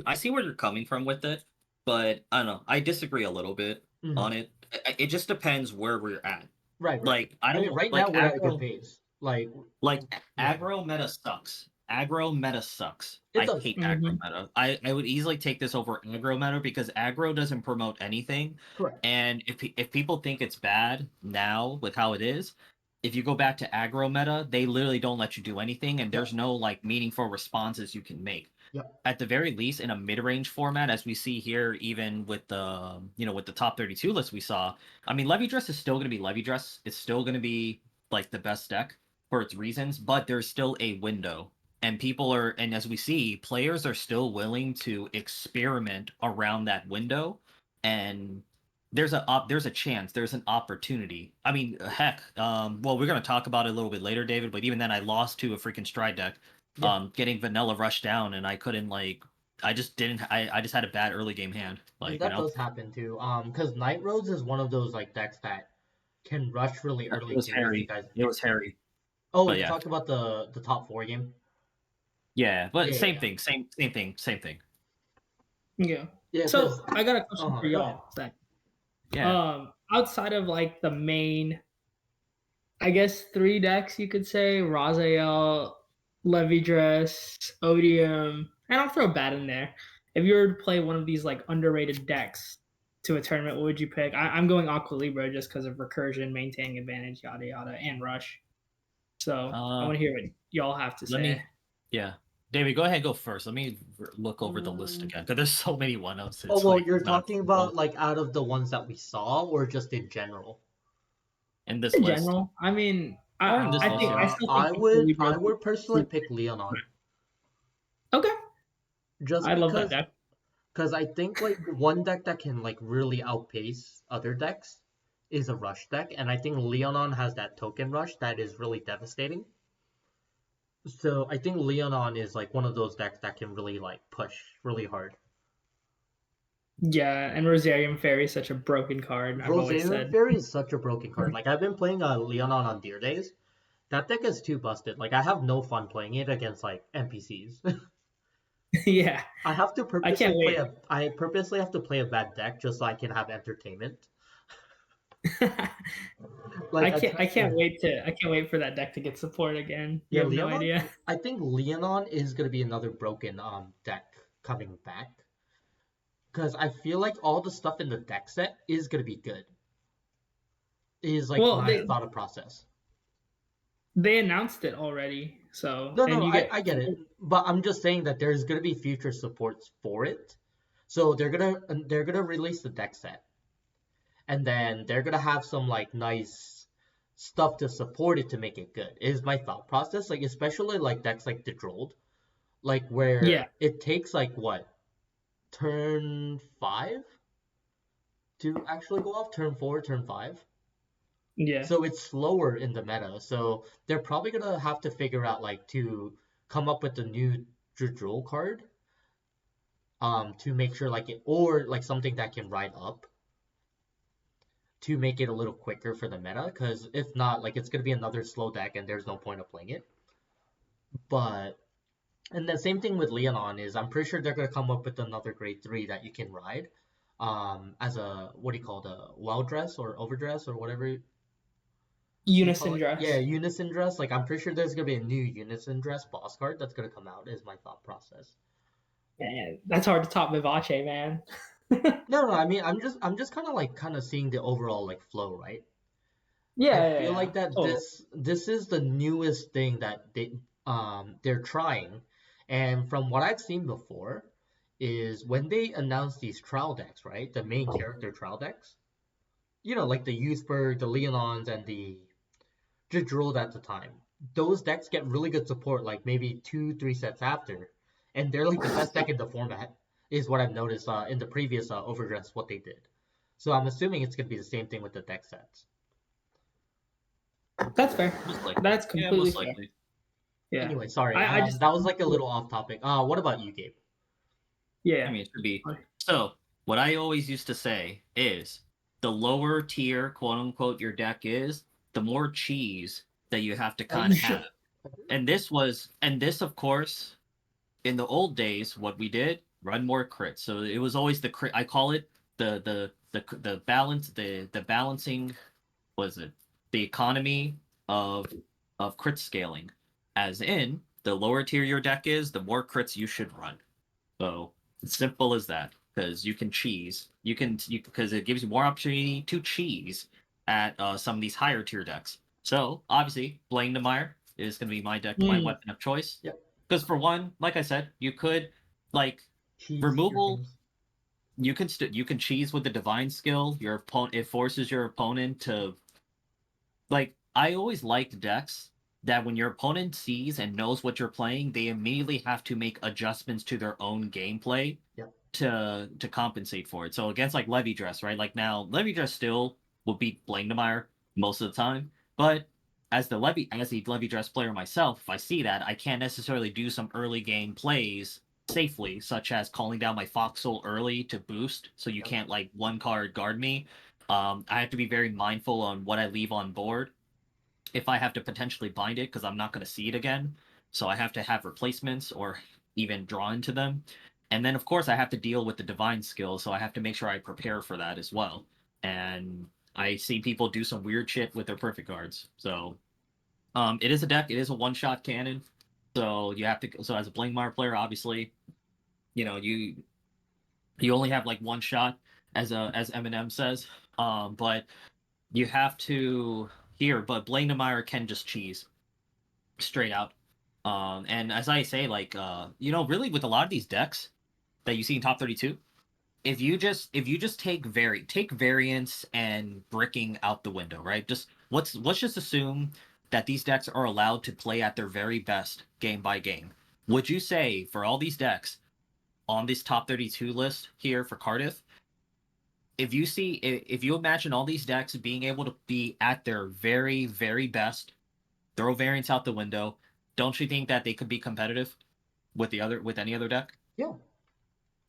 I see where you're coming from with it, but I don't know. I disagree a little bit Hmm. on it. It just depends where we're at. Right, right. Like I I mean, don't right now like we're at a good aggro. pace. Like, Like yeah. aggro meta sucks. aggro meta sucks. It I does. hate Mhm. aggro meta. I would easily take this over aggro meta because aggro doesn't promote anything. Correct. And if people think it's bad now with how it is, if you go back to aggro meta, they literally don't let you do anything, and there's no like meaningful responses you can make. Yep. At the very least, in a mid-range format, as we see here, even with the with the top 32 list we saw, I mean, Levy Dress is still going to be Levy Dress. It's still going to be like the best deck for its reasons, but there's still a window, and and as we see, players are still willing to experiment around that window, and there's a chance, there's an opportunity. I mean, heck, well, we're going to talk about it a little bit later, David, but even then I lost to a freaking stride deck, Yeah. getting vanilla rush down, and I couldn't like I just didn't I just had a bad early game hand, And like, that does happen too. Because Night Roads is one of those like decks that can rush really it early was too, as you hairy. guys. It was hairy. Oh, But you yeah. talked about the top 4 game. Yeah, but Yeah, yeah, same yeah. thing, same thing, same thing. Yeah. Yeah, because So I got a question for go ahead. y'all. Zach. Yeah. Outside of like the main, I guess 3 decks you could say, Raziel, Levy Dress, Odium, and I'll throw Bat in there. If you were to play one of these like underrated decks to a tournament, what would you pick? I'm going Aqua Libra just because of recursion, maintaining advantage, yada yada, and rush. So I Uh, want to hear what y'all have to let say. me. Yeah, David, go ahead, go first. Let me look over the list Um, again because there's so many one-ups. oh It's well, like you're not talking well about like out of the ones that we saw, or just in general. in this In list general, I mean, or in this I list. think I Yeah. still think I Aqua would Libra I is the would personally pick Leonon, okay. just I love that deck. because I think like one deck that can like really outpace other decks is a rush deck, and I think Leonon has that token rush that is really devastating. So I think Leonon is like one of those decks that can really like push really hard. Yeah, and Rosarium Fairy is such a broken card. I've always Rosarian said. Fairy is such a broken card. Like I've been playing Leonon on Deer Days. That deck is too busted. Like I have no fun playing it against like NPCs. Yeah, I have to I can't purposely play wait. a I purposely have to play a bad deck just so I can have entertainment. Like I can't wait for that deck to get support again. You yeah, have no Leonon. idea. I think Leonon is gonna be another broken deck coming back because I feel like all the stuff in the deck set is gonna be good. Is like Well, my thought process. they announced it already, so No, and no, you I get get it, but I'm just saying that there's gonna be future supports for it. So they're gonna release the deck set, and then they're gonna have some like nice stuff to support it to make it good. Is my thought process like especially like decks like the Drolled, like yeah where it takes like what turn 5 to actually go off turn 4, turn 5. yeah So it's slower in the meta. So they're probably gonna have to figure out like to come up with a new Droll card to make sure like it or like something that can ride up to make it a little quicker for the meta because if not like it's gonna be another slow deck and there's no point of playing it. But and the same thing with Leonon is I'm pretty sure they're gonna come up with another grade 3 that you can ride as a what do you call the well dress or overdress or whatever you call unison it. Yeah, dress. unison dress. Like I'm pretty sure there's gonna be a new unison dress boss card that's gonna come out is my thought process. Man, that's hard to top Vivace, man. No, I mean I'm just kind of seeing the overall like flow, right? I feel Yeah, like that totally. this is the newest thing that they're trying, and from what I've seen before, is when they announce these trial decks, right? The main character trial decks, like the Youthberg, the Leonons, and the Jadrilled at the time. Those decks get really good support, like maybe 2, 3 sets after, and they're like the best deck in the format, is what I've noticed in the previous overdress what they did. So I'm assuming it's gonna be the same thing with the deck sets. That's fair. Most likely. That's Yeah, completely most fair. likely. Yeah, Anyway, sorry. I just That was like a little off topic. What about you, Gabe? I yeah. mean, it should be. So, what I always used to say is the lower tier, quote unquote, your deck is, the more cheese that you have to kind of have. And this, of course, in the old days, what we did, run more crits. So it was always the crit. I call it the balance, the balancing, was it the economy of crit scaling, as in the lower tier your deck is, the more crits you should run. So it's simple as that. Because you can cheese, because it gives you more opportunity to cheese at some of these higher tier decks. So obviously, Blandemeyer is going to be my weapon of choice. Yep. Because for one, like I said, you could like Cheese removal. things. You can cheese with the divine skill. Your opponent, it forces your opponent to like. I always liked decks that when your opponent sees and knows what you're playing, they immediately have to make adjustments to their own gameplay Yep. to compensate for it. So against like Levy Dress, right? Like now Levy Dress still will beat Blandemeyer most of the time, but as the Levy Dress player myself, if I see that, I can't necessarily do some early game plays safely, such as calling down my Foxhole early to boost, so you can't like one card guard me. I have to be very mindful on what I leave on board if I have to potentially bind it because I'm not going to see it again. So I have to have replacements or even draw into them. And then, of course, I have to deal with the divine skill. So I have to make sure I prepare for that as well. And I see people do some weird shit with their perfect cards. So it is a deck. It is a one-shot cannon. So you have to. So as a Blankmar player, obviously, you only have like one shot, as Eminem says. But you have to here. But Blankmeyer can just cheese straight out. And as I say, like really with a lot of these decks that you see in top 32, if you just take variance and bricking out the window, right? Just let's just assume that these decks are allowed to play at their very best game by game. Would you say for all these decks on this top 32 list here for Cardiff, if you imagine all these decks being able to be at their very, very best, throw variance out the window, don't you think that they could be competitive with any other deck? Yeah.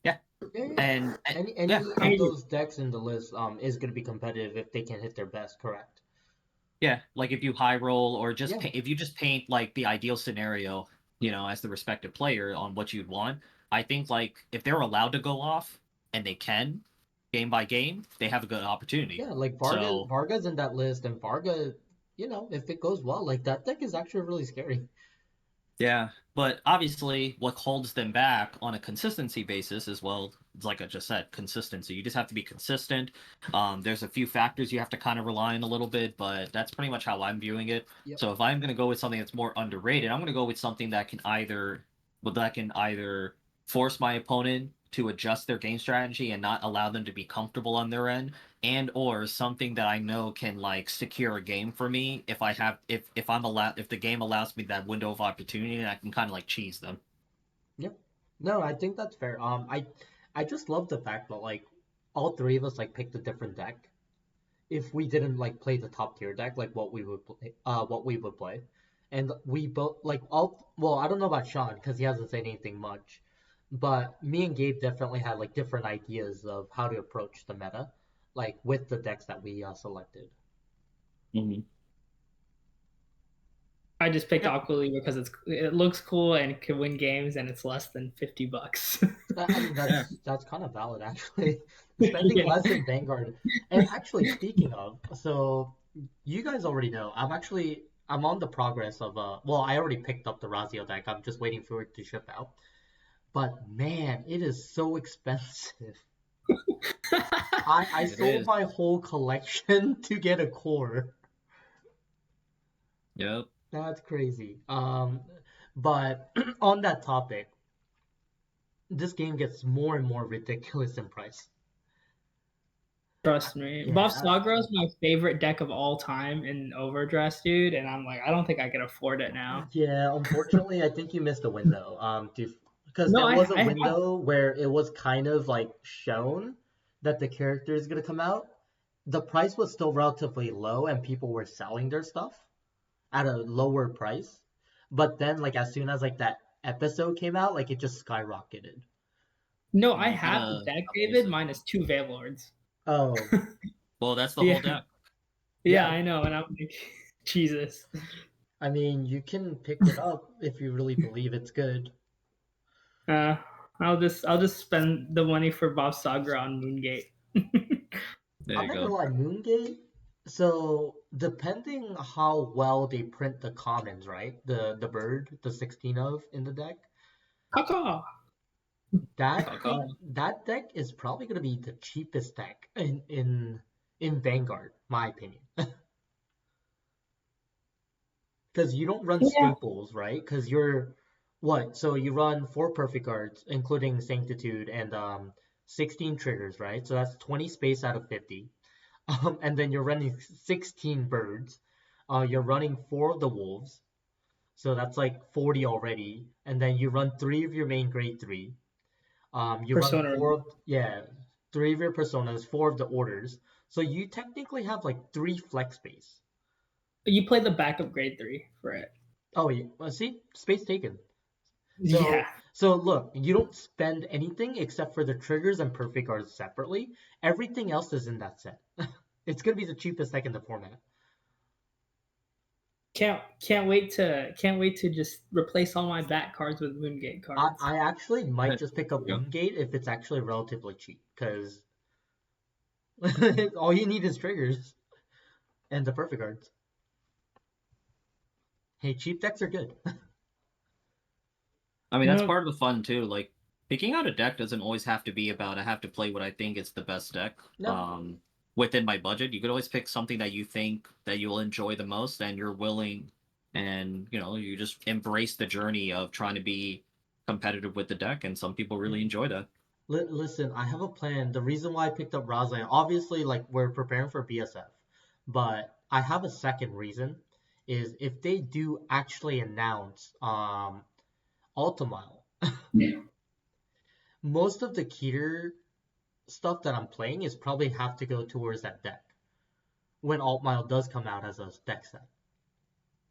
Yeah. Yeah. And any yeah, of those decks in the list is going to be competitive if they can hit their best, correct? yeah, like if you high roll or just Yeah. if you just paint like the ideal scenario, as the respective player on what you'd want, I think like if they're allowed to go off and they can game by game, they have a good opportunity. Yeah, like So Varga's in that list, and Varga, if it goes well, like that deck is actually really scary. yeah, but obviously, what holds them back on a consistency basis is, well, like I just said, consistency. You just have to be consistent. There's a few factors you have to kind of rely on a little bit, but that's pretty much how I'm viewing it. Yep. So if I'm going to go with something that's more underrated, I'm going to go with something that can either force my opponent to adjust their game strategy and not allow them to be comfortable on their end, and or something that I know can like secure a game for me if the game allows me that window of opportunity and I can kind of like cheese them. Yep. No, I think that's fair. I just love the fact that like all three of us like picked a different deck. If we didn't like play the top tier deck, like what we would play, and we both like all. Well, I don't know about Sean because he hasn't said anything much, but me and Gabe definitely had like different ideas of how to approach the meta, like with the decks that we selected. Mm-hmm. I just picked Yeah. Aqua because it looks cool and it can win games and it's less than $50. I mean that's kind of valid actually. Spending Yeah. less than Vanguard. And actually speaking of, so you guys already know, I'm on the progress of well, I already picked up the Razio deck. I'm just waiting for it to ship out. But man, it is so expensive. I It sold is. my whole collection to get a core. Yep. That's crazy. But on that topic, this game gets more and more ridiculous in price. Trust me. Yeah, Buff Sagra is my favorite deck of all time in Overdress, dude, and I'm like, I don't think I can afford it now. yeah. Unfortunately, I think you missed a window. Because No, there was a I have. window where it was kind of like shown that the character is gonna come out. The price was still relatively low, and people were selling their stuff at a lower price. But then, like as soon as like that episode came out, like it just skyrocketed. No, Yeah, I you have the gotta deck, outpace David, it. minus two Veilords. Oh, Well, that's the Yeah, whole deck. yeah, yeah. I know, and I'm like, Jesus. I mean, you can pick it up if you really believe it's good. Uh, I'll just spend the money for Buff Sagra on Moongate. There I'm you not gonna go. lie, Moongate. So depending how well they print the commons, right? The bird, the 16 of in the deck, Caw. Kaka. that deck is probably gonna be the cheapest deck in Vanguard, my opinion. Because you don't run Yeah. staples, right? Because you're what? So you run four perfect guards, including Sanctitude and 16 triggers, right? So that's 20 space out of 50. And then you're running 16 birds. You're running four of the wolves, so that's like 40 already. And then you run three of your main grade three. You run Persona. four of yeah, three of your personas, four of the orders. So you technically have like three flex space. You play the backup grade 3 for it. Oh yeah, see, space taken. Yeah. So look, you don't spend anything except for the triggers and perfect guards separately. Everything else is in that set. It's gonna be the cheapest deck in the format. Can't wait to just replace all my back cards with Moongate cards. I actually might There just pick up we go. Wingate if it's actually relatively cheap, because all you need is triggers and the perfect cards. Hey, cheap decks are good. I mean, that's No, part of the fun too. Like picking out a deck doesn't always have to be about I have to play what I think is the best deck. No, Within my budget, you could always pick something that you think that you'll enjoy the most, and you're willing, and you just embrace the journey of trying to be competitive with the deck. And some people really enjoy that. listen, I have a plan. The reason why I picked up Razan, obviously, like we're preparing for BSF, but I have a second reason. Is if they do actually announce Ultimile, most of the Keter stuff that I'm playing is probably have to go towards that deck when Altmile does come out as a deck set.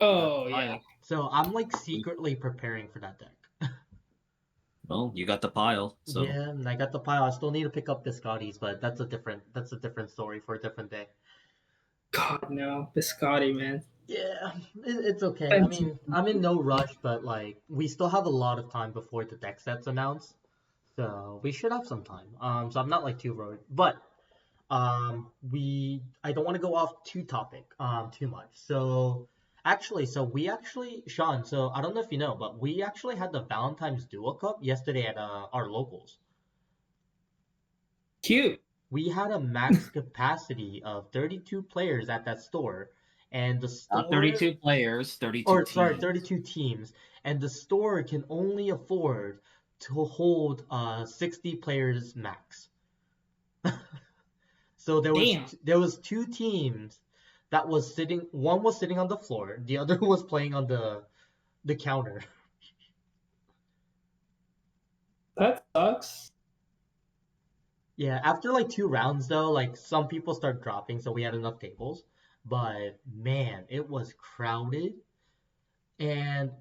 You got the oh yeah. pile. So I'm like secretly preparing for that deck. Well, you got the pile, so Yeah, and I got the pile. I still need to pick up Biscottis, but that's a different story for a different day. God no, Biscotti, man. Yeah, it's okay. I Expensive. mean, I'm in no rush, but like we still have a lot of time before the deck sets announced, so we should have some time. So I'm not like too worried, but I don't want to go off too much. So we actually Sean, so I don't know if you know, but we actually had the Valentine's Duo Cup yesterday at our locals. Cute. We had a max capacity of 32 players at that store, and the not store 32 players, 32 or sorry, teams. 32 teams, and the store can only afford to hold 60 players max. So Damn. there was two teams that was sitting. One was sitting on the floor. The other was playing on the counter. That sucks. Yeah, after like two rounds though, like some people start dropping, so we had enough tables. But man, it was crowded, and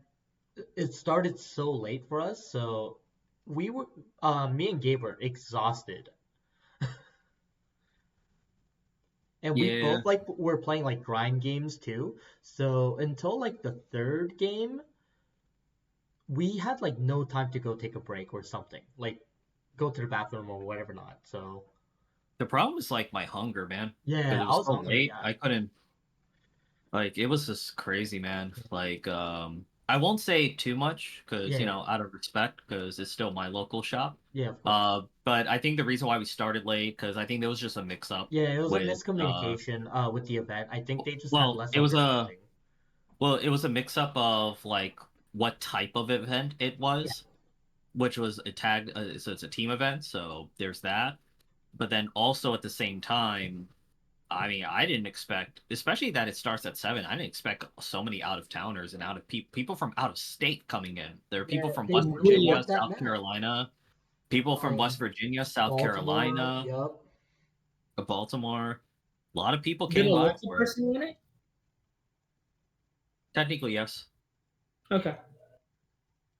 it started so late for us. So we were, me and Gabe were exhausted, and we Yeah, both like were playing like grind games too. So until like the third game, we had like no time to go take a break or something, like go to the bathroom or whatever not. So the problem is like my hunger, man, because yeah, it I was was so hungry. late. Yeah, I couldn't. Like it was just crazy, man. Like I won't say too much because yeah, yeah, out of respect because it's still my local shop. yeah. Of course. But I think the reason why we started late because I think there was just a mix up Yeah, it was a with miscommunication with the event. I think they just had well, less it was a understanding. it was a mix up of like what type of event it Yeah. was, which was a tag so it's a team event, so there's that. But then also at the same time I mean, I didn't expect, especially that it starts at 7. I didn't expect so many out of towners and out of people from out of state coming in. There are Yeah, people from they West really Virginia, want that South map. Carolina, people from West Virginia, South Baltimore, Carolina, yup. Baltimore. A lot of people Did came a by local for it. person win it? Technically, yes. Okay.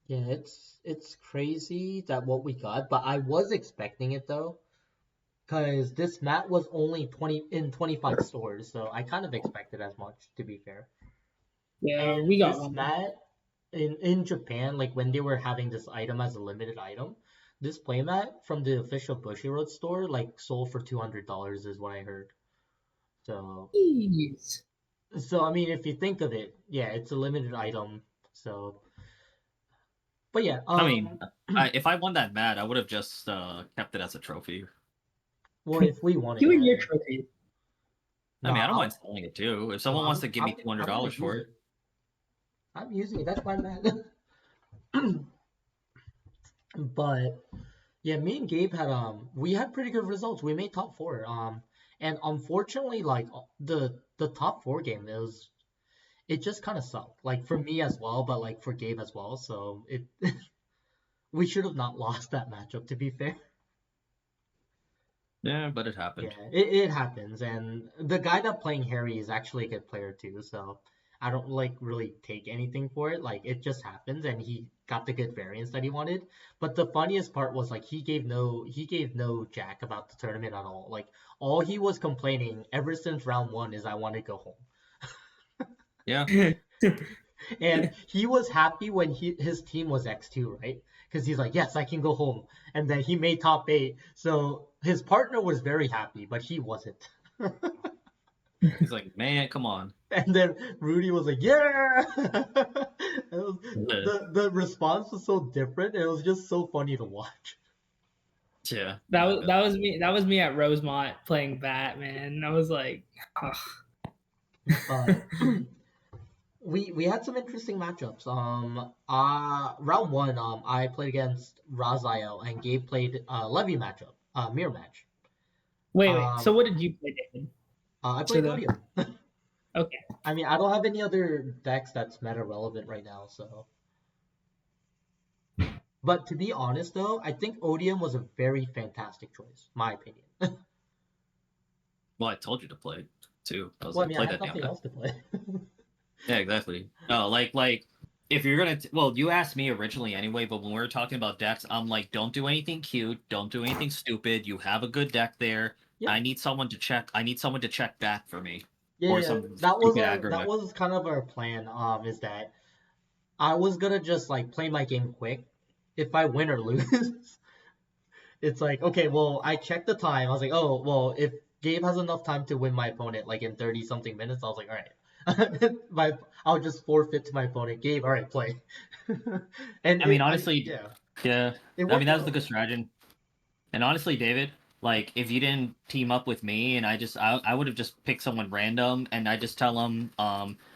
Yeah, it's crazy that what we got, but I was expecting it though, because this mat was only 25 stores, so I kind of expected as much, to be fair. Yeah, And we got this one. mat in Japan, like when they were having this item as a limited item, this playmat from the official Bushiroad store like sold for $200 is what I heard. So Jeez. I mean, if you think of it, yeah, it's a limited item. So, but yeah, I mean, if I won that mat, I would have just kept it as a trophy. well, if we want it, You and yeah. your trophy. I mean, I don't No, mind selling it too. If no, someone wants to give me I'm gonna $200 use for it. it. I'm using it. That's my mat. But yeah, me and Gabe had we had pretty good results. We made top four. And unfortunately, like the top four game, it just kind of sucked. Like for me as well, but like for Gabe as well. So it we should have not lost that matchup. To be fair. Yeah, but it Yeah, happened. it happens, and the guy that playing Harry is actually a good player too. So I don't like really take anything for it. Like it just happens, and he got the good variance that he wanted. But the funniest part was like he gave no jack about the tournament at all. Like all he was complaining ever since round one is I want to go home. Yeah. And he was happy when his team was X2, right? Because he's like, yes, I can go home. And then he made top eight. So his partner was very happy, but he wasn't. He's like, man, come on. And then Rudy was like, yeah. Yeah. The response was so different. It was just so funny to watch. Yeah. That was me. That was me at Rosemont playing Batman. I was like, But we had some interesting matchups. Round one, I played against Raziel and Gabe played Levy matchup, mirror match. wait. So Um, what did you play, David? I So played Odium. okay. I mean, I don't have any other decks that's meta relevant right now, so. But to be honest, though, I think Odium was a very fantastic choice, my opinion. Well, I told you to play it too. I was Well, I like, mean, I play had that damn nothing guy. else to play. Yeah, exactly. No, like if you're gonna well, you asked me originally anyway, but when we were talking about decks, I'm like, don't do anything cute, don't do anything stupid. You have a good deck there. Yeah, I need someone to check. I need someone to check back for me, yeah, or yeah. some stupid aggro That deck. was kind of our plan. Is that I was gonna just like play my game quick. If I win or lose, it's like okay, well, I checked the time. I was like, oh, well, if Gabe has enough time to win my opponent like in 30 something minutes, I was like, all right, I'll just forfeit to my opponent. Gabe, all right, play. And I mean, I honestly, yeah, yeah. it I mean, worked that was the out. good strategy. And honestly, David, like if you didn't team up with me and I would have just picked someone random and I just tell them,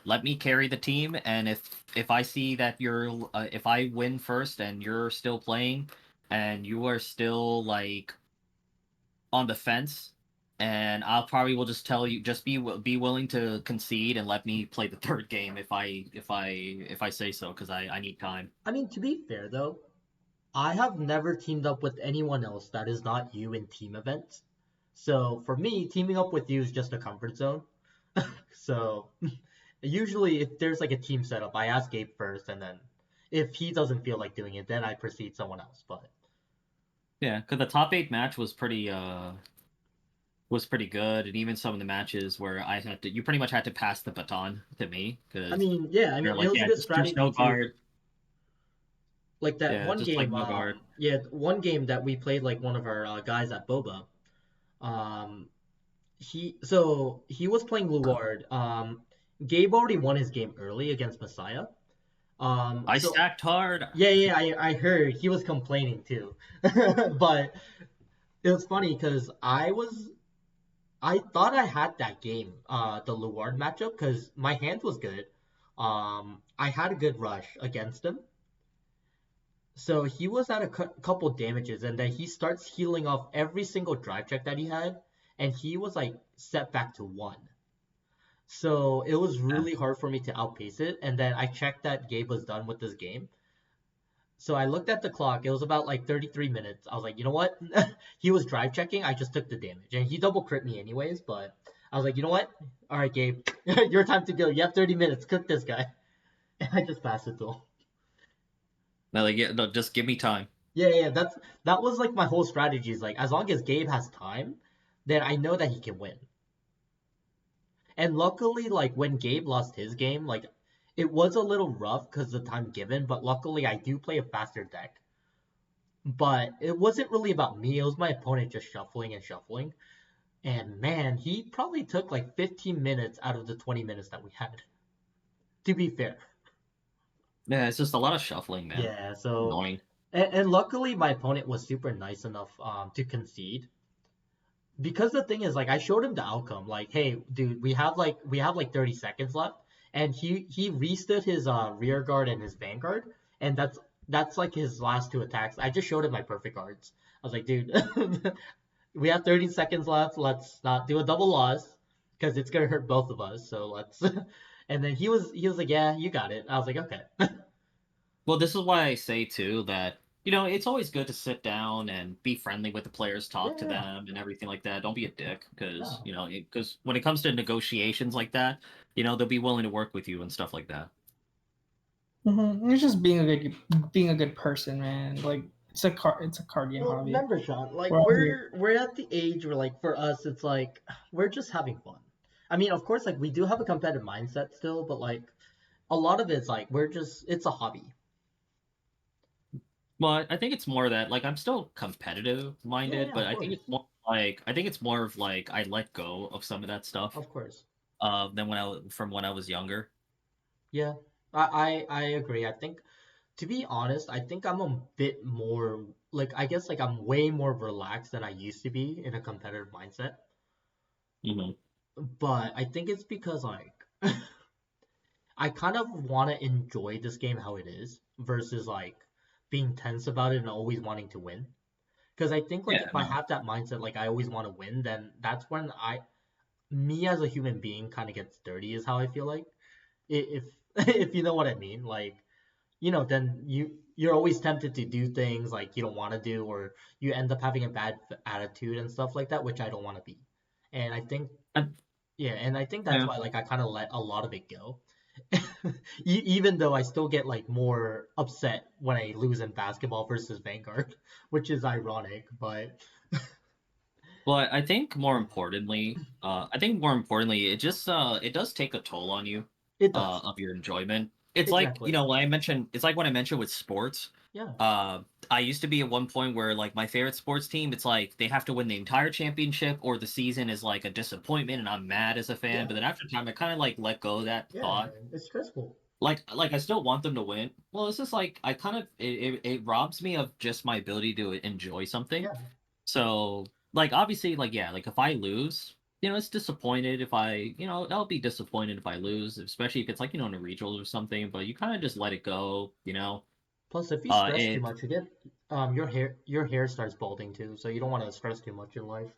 let me carry the team. And if I see that you're, if I win first and you're still playing, and you are still like on the fence, and I'll probably will just tell you, just be willing to concede and let me play the third game if I say so, because I need time. I mean, to be fair though, I have never teamed up with anyone else that is not you in team events. So for me, teaming up with you is just a comfort zone. So usually, if there's like a team setup, I ask Gabe first, and then if he doesn't feel like doing it, then I proceed someone else. But Yeah, because the top eight match was pretty good, and even some of the matches where I had to, you pretty much had to pass the baton to me I because mean, yeah, I you're mean, it like, was a yeah, good just strategy no too. guard, Like that yeah, one just like game, no guard. yeah, one game that we played like one of our guys at Boba. Um, he was playing Luard. Gabe already won his game early against Messiah. I So stacked hard. yeah, yeah, I heard he was complaining too, but it was funny because I thought I had that game, the Luard matchup, because my hand was good. I had a good rush against him, so he was at a couple damages, and then he starts healing off every single drive check that he had, and he was like set back to one. So it was Yeah. really hard for me to outpace it, and then I checked that Gabe was done with this game. So I looked at the clock. It was about like 33 minutes. I was like, you know what? He was drive checking. I just took the damage. And he double crit me anyways, but I was like, you know what? All right, Gabe. Your time to go. You have 30 minutes. Cook this guy. And I just passed it to him. No, like, yeah, no, just give me time. Yeah, yeah, that was like my whole strategy is like as long as Gabe has time, then I know that he can win. And luckily, like when Gabe lost his game, like it was a little rough because the time given, but luckily I do play a faster deck. But it wasn't really about me. It was my opponent just shuffling and shuffling. And man, he probably took like 15 minutes out of the 20 minutes that we had. To be fair. Yeah, it's just a lot of shuffling, man. Yeah, so Annoying. and luckily my opponent was super nice enough to concede. Because the thing is, like, I showed him the outcome. Like, hey, dude, we have like 30 seconds left, and he restood his rear guard and his vanguard, and that's like his last two attacks. I just showed him my perfect guards. I was like, dude, we have 30 seconds left. Let's not do a double loss because it's gonna hurt both of us. So let's. And then he was like, yeah, you got it. I was like, okay. Well, this is why I say too that it's always good to sit down and be friendly with the players, Yeah, talk to yeah, them, and everything like that. Don't be a dick, because no. because when it comes to negotiations like that, they'll be willing to work with you and stuff like that. It's just being a good person, man. Like it's a card game Well, hobby. remember, Sean, like We're all here. we're at the age where like for us it's like we're just having fun. I mean, of course, like we do have a competitive mindset still, but like a lot of it's like it's a hobby. Well, I think it's more that like I'm still competitive Yeah, minded, yeah, but of course. I think it's more of like I let go of some of that stuff Of course. than from when I was younger. Yeah. I agree. I think to be honest, I think I'm a bit more like I guess like I'm way more relaxed than I used to be in a competitive mindset. Hmm. But I think it's because like I kind of want to enjoy this game how it is versus like being tense about it and always wanting to win. Because I think like Yeah, if I no. have that mindset, like I always want to win, then that's when me as a human being kind of gets dirty, is how I feel like. If if you know what I mean, like then you're always tempted to do things like you don't want to do, or you end up having a bad attitude and stuff like that, which I don't want to be. And I think I, yeah, and I think that's yeah. why like I kind of let a lot of it go. Even though I still get like more upset when I lose in basketball versus Vanguard, which is ironic, but Well, I think more importantly, it does take a toll on you, it does. of your enjoyment. It's like, Exactly. it's like when I mentioned with sports. Yeah. Uh, I used to be at one point where like my favorite sports team, it's like they have to win the entire championship or the season is like a disappointment and I'm mad as a fan. Yeah. But then after time, I kind of like let go of that Yeah, thought. man. It's stressful. Like I still want them to win. Well, it's just like I kind of it robs me of just my ability to enjoy something. Yeah. So, like, obviously, like, yeah, like, if I lose, it's disappointed if I'll be disappointed if I lose, especially if it's like, in a regional or something, but you kind of just let it go, Plus, if you stress too it, much, you get your hair starts balding too, so you don't want to stress too much in life.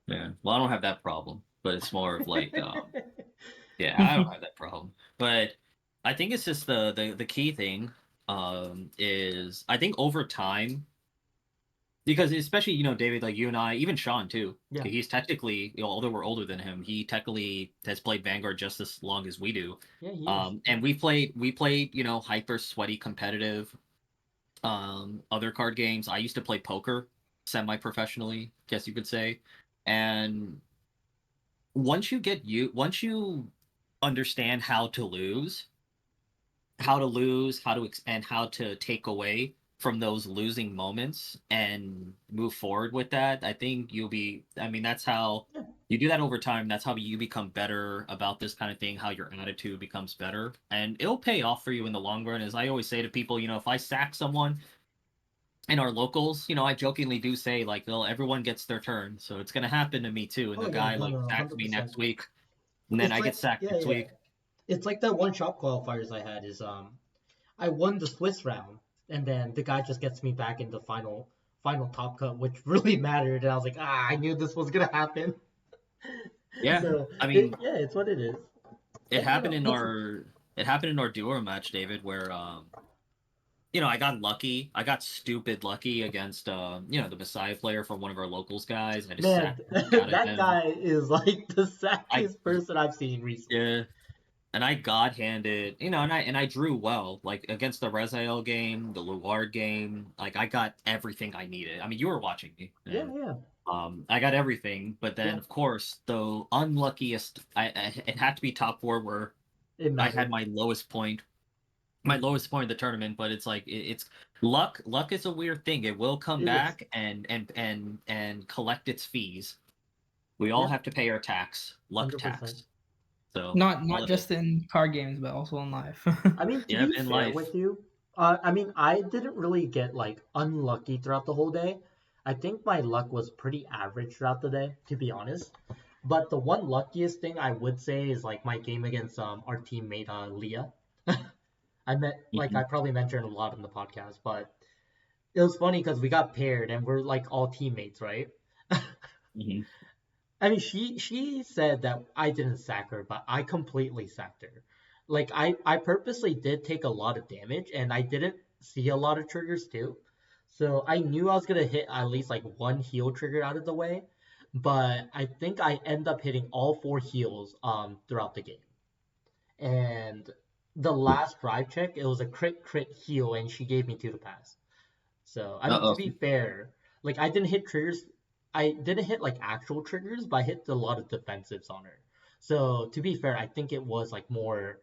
yeah, well, I don't have that problem, but it's more of like, yeah, I don't have that problem, but I think it's just the key thing, is I think over time, because especially, David, like you and I, even Sean too, Yeah. he's technically, although we're older than him, he technically has played Vanguard just as long as we do. Yeah, he is. And we played, hyper sweaty competitive, other card games. I used to play poker semi-professionally, guess you could say. And once you understand how to and how to take away from those losing moments and move forward with that. I think I mean, that's how Yeah. you do that over time. That's how you become better about this kind of thing, how your attitude becomes better. And it'll pay off for you in the long run. As I always say to people, if I sack someone in our locals, I jokingly do say, like, well, everyone gets their turn. So it's going to happen to me too. And Oh the yeah, guy, no, like, no, no, sacks me 100%. next week. And then It's I like get sacked yeah, next yeah. week. It's like that one shop qualifiers I had is I won the Swiss round, and then the guy just gets me back in the final top cut, which really mattered, and I was like, I knew this was gonna happen. Yeah. So I mean, yeah, it's what it is. it And happened in plus, our duo match, David, where I got lucky. I got stupid lucky against the Messiah player from one of our locals guys. I just man, sacked the heck out of that him. guy is like the I sackiest person I've seen recently. Yeah, and I god handed, and I drew well. Like against the Rezael game, the Luard game, like I got everything I needed. I mean, you were watching me, Yeah, and yeah, I got everything. But yeah. then, of course, the unluckiest, it had to be top four where It I had mattered. my lowest point of the tournament, but it's like it's luck. Luck is a weird thing. It will come It is. back and collect its fees. We all Yeah, have to pay our tax, luck 100%. tax. So Not all not of it. just in card games, but also in life. I mean, to Yep, be in fair life. with you, I mean, I didn't really get like unlucky throughout the whole day. I think my luck was pretty average throughout the day, to be honest. But the one luckiest thing I would say is like my game against our teammate Leah. I met like Mhm, I probably mentioned a lot in the podcast, but it was funny because we got paired and we're like all teammates, right? mhm. I mean, she said that I didn't sack her, but I completely sacked her. Like I purposely did take a lot of damage, and I didn't see a lot of triggers too. So I knew I was gonna hit at least like one heal trigger out of the way, but I think I end up hitting all four heals throughout the game. And the last drive check, it was a crit heal, and she gave me two to pass. So, I mean, to Uh-oh. be fair, like I didn't hit triggers. I didn't hit like actual triggers, but I hit a lot of defensives on her. So, to be fair, I think it was like more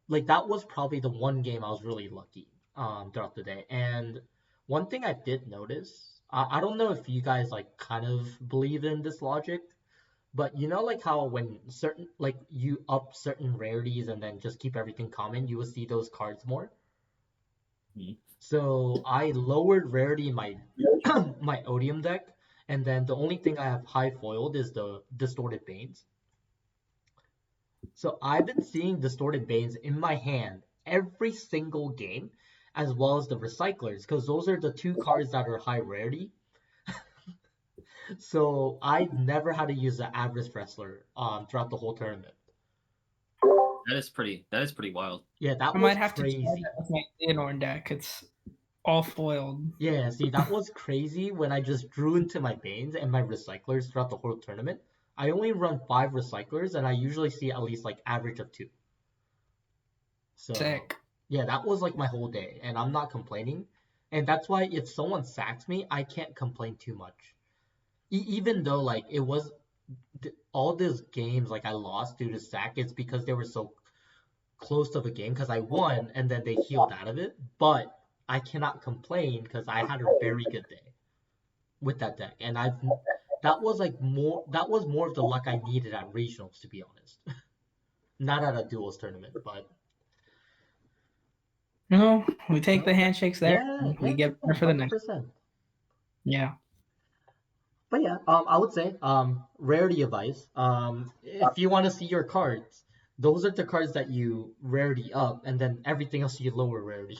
like that was probably the one game I was really lucky throughout the day. And one thing I did notice, I don't know if you guys like kind of believe in this logic, but you know like how when certain like you up certain rarities and then just keep everything common, you will see those cards more. Mhm. So I lowered rarity in my my Odium deck, and then the only thing I have high foiled is the Distorted Banes. So I've been seeing Distorted Banes in my hand every single game, as well as the Recyclers, because those are the two cards that are high rarity. So I've never had to use the Average Wrestler throughout the whole tournament. That is pretty wild. Yeah, that I was might have to try crazy. that with my Leonor deck. It's all foiled. Yeah, see, that was crazy when I just drew into my Banes and my Recyclers throughout the whole tournament. I only run 5 Recyclers, and I usually see at least like average of 2. So, Sick. yeah, that was like my whole day, and I'm not complaining. And that's why if someone sacks me, I can't complain too much. Even though like it was all these games like I lost due to sack, it's because they were so close to the game because I won and then they healed out of it. But I cannot complain because I had a very good day with that deck, and that was more of the luck I needed at regionals, to be honest. Not at a duels tournament, but No, we take the no, handshakes there yeah, and yeah, we yeah, get yeah, better for the next. 100%. Yeah. But yeah, I would say rarity advice. If you want to see your cards, those are the cards that you rarity up, and then everything else you lower rarity.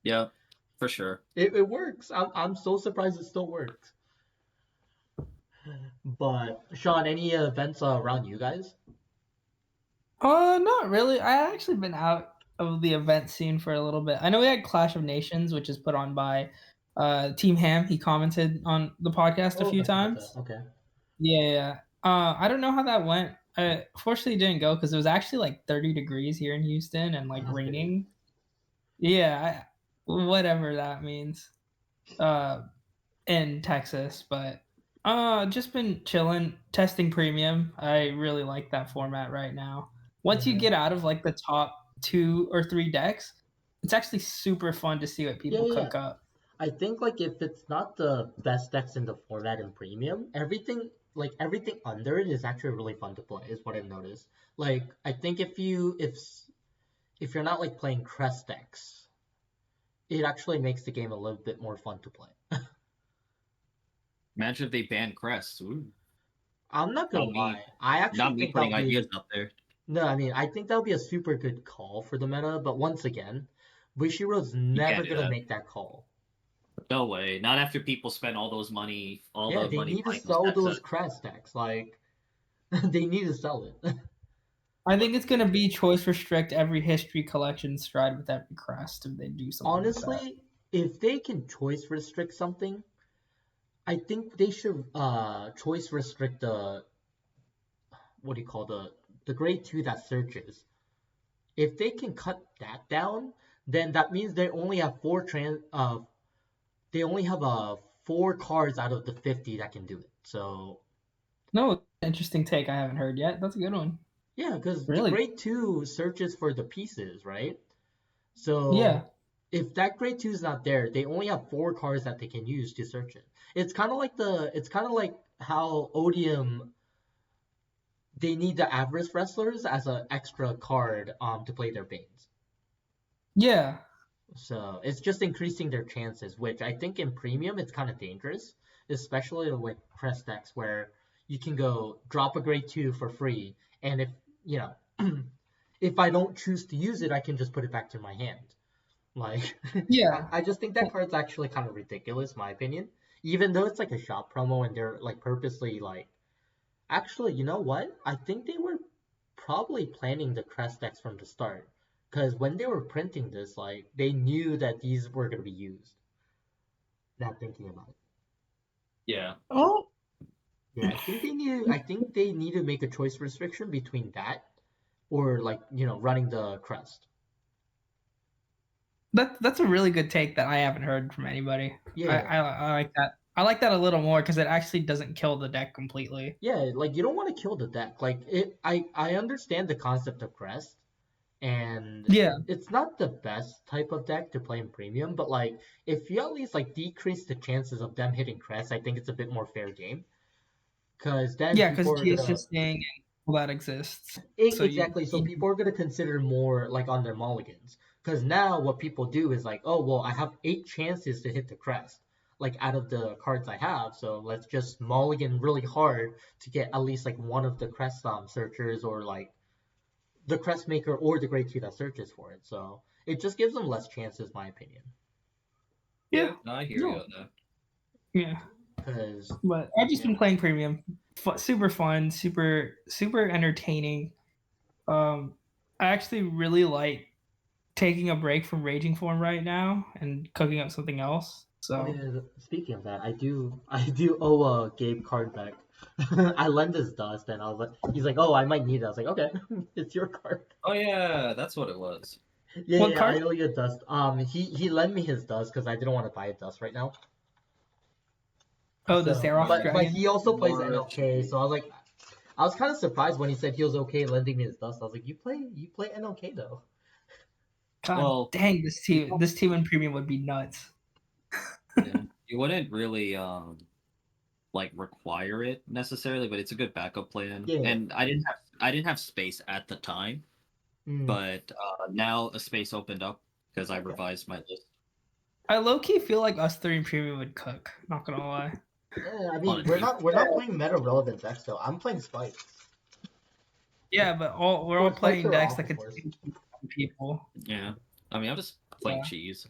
Yeah, for sure. It works. I'm so surprised it still works. But Sean, any events around you guys? Not really. I actually been out of the event scene for a little bit. I know we had Clash of Nations, which is put on by Team Ham. He commented on the podcast a Oh, few the Fanta. times. Okay. Yeah, yeah. I don't know how that went. Fortunately, it didn't go because it was actually like 30 degrees here in Houston and like That's big. raining. Yeah, whatever that means. Uh, in Texas, but just been chilling, testing premium. I really like that format right now. Once you Mm-hmm. get out of like the top 2 or 3 decks, it's actually super fun to see what Yeah, people yeah, yeah. cook up. I think like if it's not the best decks in the format in premium, everything under it is actually really fun to play, is what I've noticed. Like I think if you're not like playing crest decks, it actually makes the game a little bit more fun to play. Imagine if they banned crests. Ooh, I'm not gonna not me. lie, I actually Not me think that'll putting ideas be up there. no, I mean I think that'll be a super good call for the meta, but once again, Bushiroad's You never can't do gonna that. make that call. No way. Not after people spend all those money, all Yeah, the they money need to buying those sell set those sets. crest decks. Like they need to sell it. I But think it's gonna be choice restrict every history collection stride with every crest if they do something like that. honestly, if they can choice restrict something, I think they should choice restrict the what do you call the grade 2 that searches. If they can cut that down, then that means they only have they only have 4 cards out of the 50 that can do it. So No, interesting take I haven't heard yet. That's a good one. yeah, because the Really? grade 2 searches for the pieces, right? Yeah. So if that grade 2 is not there, they only have 4 cards that they can use to search it. It's kind of like how Odium they need the average wrestlers as an extra card to play their Banes. Yeah. So it's just increasing their chances, which I think in premium it's kind of dangerous, especially with crest decks where you can go drop a grade 2 for free, and if you know if I don't choose to use it, I can just put it back to my hand. Like Yeah. I just think that card's actually kind of ridiculous, my opinion. Even though it's like a shop promo and they're like purposely like actually, you know what? I think they were probably planning the crest decks from the start. Because when they were printing this, like they knew that these were gonna be used. Not thinking about it. Yeah. Oh, Yeah, I think they need to make a choice restriction between that or like, running the crest. that's a really good take that I haven't heard from anybody. Yeah. I like that. I like that a little more because it actually doesn't kill the deck completely. Yeah, like you don't want to kill the deck. Like I understand the concept of crest, and Yeah. it's not the best type of deck to play in premium, but like if you at least like decrease the chances of them hitting crest, I think it's a bit more fair game. Because then Yeah, because people are gonna geosysting and all that exists. So exactly. So people are gonna consider more like on their mulligans. Because now what people do is like, oh well, I have 8 chances to hit the crest, like out of the cards I have. So let's just mulligan really hard to get at least like one of the crest searchers or like the crest maker or the grade 2 that searches for it. So it just gives them less chances, my opinion. yeah, No, I hear you no, on that. yeah. Because But I've just been playing premium. Super fun, super entertaining. I actually really like taking a break from raging form right now and cooking up something else. oh So yeah, speaking of that, I do owe a Gabe card back. I lend his dust, and I was like, he's like, oh, I might need it. I was like, okay, it's your card. Oh yeah, that's what it was. Yeah, what yeah, card? I owe you a dust. He lent me his dust because I didn't want to buy a dust right now. Oh, the So, Xerox but Dragon. he also plays More NLK, so I was like, I was kind of surprised when he said he was okay lending me his dust. I was like, you play NLK though. God well, dang, you don't- this team in premium would be nuts. yeah, you wouldn't really like require it necessarily, but it's a good backup plan. Yeah. And I didn't have space at the time, Mm, but now a space opened up because I okay. revised my list. I low key feel like us three in premium would cook. Not gonna lie. Yeah, I On mean, a we're not playing meta relevant decks though. I'm playing spikes. Yeah, but we're Or all spikes playing or decks that aqua could force. take people. Yeah, I mean I'm just playing Yeah. cheese.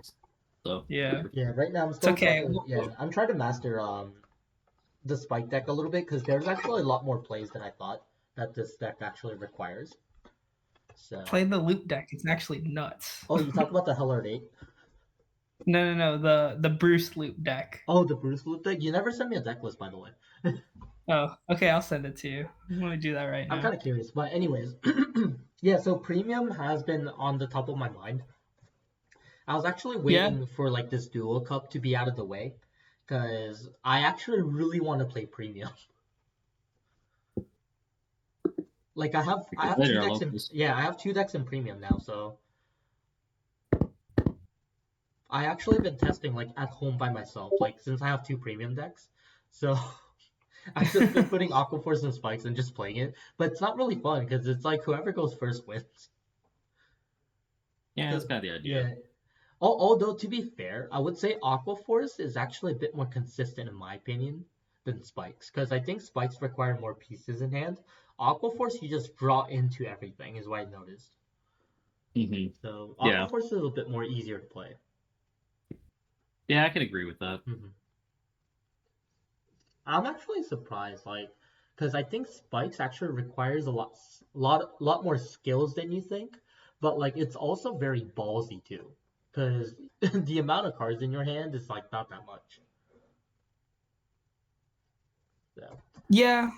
So Yeah. Yeah, right now I'm It's still okay. trying to. Yeah, I'm trying to master the spike deck a little bit because there's actually a lot more plays than I thought that this deck actually requires. So. Play the loop deck. It's actually nuts. Oh, you talk about the Hellard 8? No. The Bruce loop deck. Oh, the Bruce Loop deck? You never sent me a deck list, by the way. Oh, okay. I'll send it to you. Let me do that right I'm now. kind of curious. But anyways, yeah, so Premium has been on the top of my mind. I was actually Yeah. waiting for like this Duo Cup to be out of the way because I actually really want to play Premium. Like I have two later, decks in locals. I have 2 decks in Premium now, so I actually been testing like at home by myself, like since I have 2 Premium decks. So I've just been putting Aquaforce and Spikes and just playing it, but it's not really fun because it's like whoever goes first wins. Yeah, that's 'Cause- kind of the idea. yeah. Although to be fair, I would say Aquaforce is actually a bit more consistent in my opinion than Spikes, because I think Spikes require more pieces in hand. Aquaforce you just draw into everything is what I noticed. hmm So Yeah, Aquaforce is a little bit more easier to play. yeah, I can agree with that. I'm actually surprised, like, because I think Spikes actually requires a lot more skills than you think, but like it's also very ballsy too, because the amount of cards in your hand is like not that much. So, Yeah,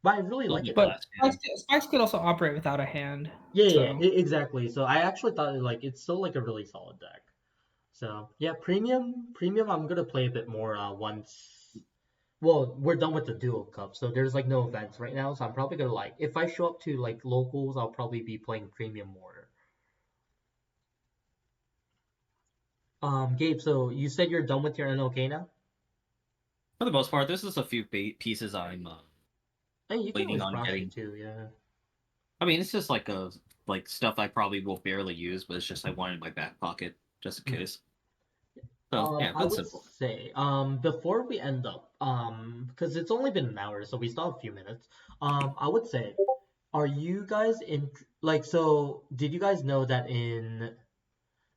but I really It'll like be it but though. last game. Spikes could also operate without a hand. Yeah, So exactly. So I actually thought like it's still like a really solid deck. So yeah, premium, I'm gonna play a bit more once. Well, we're done with the dual cup, so there's like no events right now. So I'm probably gonna like if I show up to like locals, I'll probably be playing premium more. Gabe, so you said you're done with your NLK now? For the most part, there's just a few pieces I'm And you can waiting always on cross getting. it too, yeah. I mean, it's just like stuff I probably will barely use, but it's just I want it in my back pocket just in Mhm. case. So yeah, I that's would simple. say, before we end up, because it's only been an hour, so we still have a few minutes. I would say, are you guys in like so? Did you guys know that in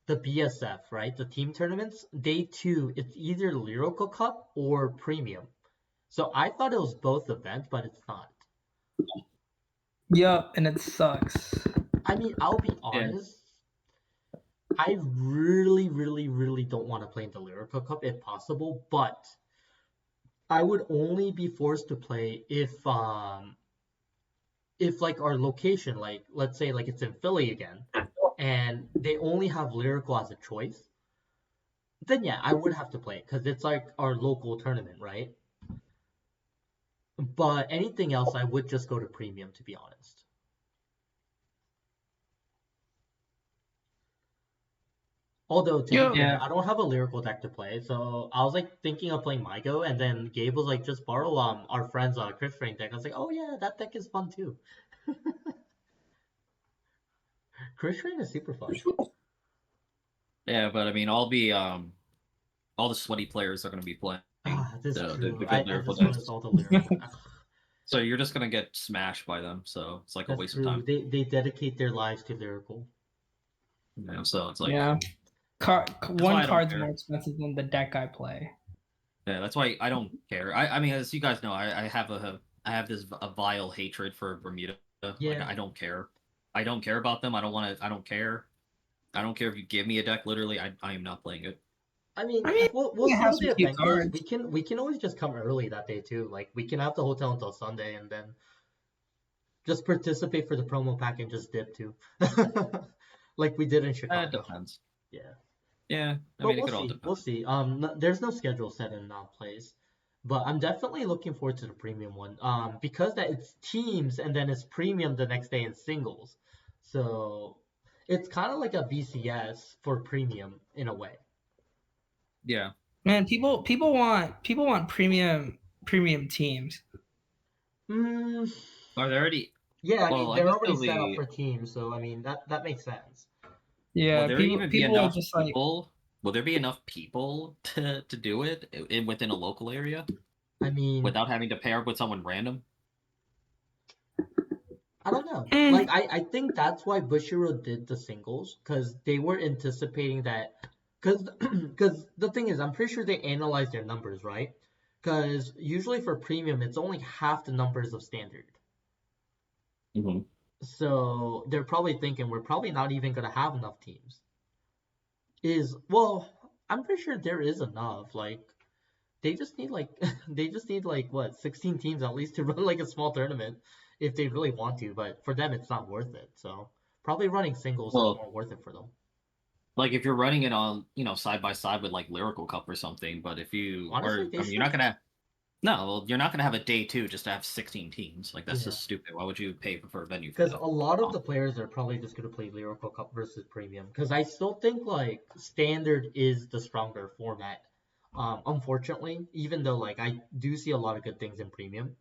the BSF, right, the team tournaments, day two, it's either Lyrical Cup or Premium. So I thought it was both events, but it's not. Yep, and it sucks. I mean, I'll be Yeah. honest. I really, really, really don't want to play in the Lyrical Cup if possible, but I would only be forced to play if like our location, like let's say like it's in Philly again, and they only have Lyrical as a choice, then yeah, I would have to play it because it's like our local tournament, right? But anything else, I would just go to Premium to be honest. Although to be Yep. fair, Yeah. I don't have a lyrical deck to play, so I was like thinking of playing Mygo, and then Gabe was like, just borrow our friend's Chris Rain deck. I was like, oh yeah, that deck is fun too. Chris Rain is super fun. Yeah, but I mean, all the sweaty players are going to be playing Ah, this is the true. good I lyrical just noticed decks. all the lyrical. So you're just going to get smashed by them. So it's like a That's waste of true. time. They dedicate their lives to lyrical. So it's like Yeah. that's One why I don't card's more care. expensive than the deck I play. Yeah, that's why I don't care. I mean, as you guys know, I have this a vile hatred for Bermuda. Like Yeah. I don't care. I don't care about them. I don't want to. I don't care. I don't care if you give me a deck. Literally, I am not playing it. I mean, I mean, we'll it see how has the some cute event goes. cards. We can always just come early that day too. Like we can have the hotel until Sunday and then just participate for the promo pack and just dip too. Like we did in It Chicago. depends. Yeah. Yeah, I But mean, it we'll could all see. depend. We'll see. There's no schedule set in place, but I'm definitely looking forward to the premium one. Because that it's teams and then it's premium the next day in singles, so it's kind of like a BCS for premium in a way. Yeah. Man, people want premium teams. Mm, Are there already? yeah, I Well, mean I they're guess already there'll set up be. for teams, so I mean that makes sense. Will Yeah, there even be people are enough just like, people? Will there be enough people to do it within a local area I mean, without having to pair up with someone random? I don't know. Like mm, I think that's why Bushiroad did the singles because they were anticipating that because the thing is I'm pretty sure they analyzed their numbers, right? Because usually for premium it's only half the numbers of standard. Mm-hmm. So they're probably thinking we're probably not even gonna have enough teams. Is well, I'm pretty sure there is enough. Like they just need like they just need like what 16 teams at least to run like a small tournament if they really want to. But for them, it's not worth it. So probably running singles is Well, more worth it for them. like if you're running it on, side by side with like Lyrical Cup or something, but if you Honestly, or they I mean, should. no, well, you're not gonna have a day two just to have 16 teams. Like that's Yeah, just stupid. Why would you pay for a venue for because that? a lot of the players are probably just gonna play Lyrical Cup versus Premium. Because I still think like Standard is the stronger format. Unfortunately, even though like I do see a lot of good things in Premium,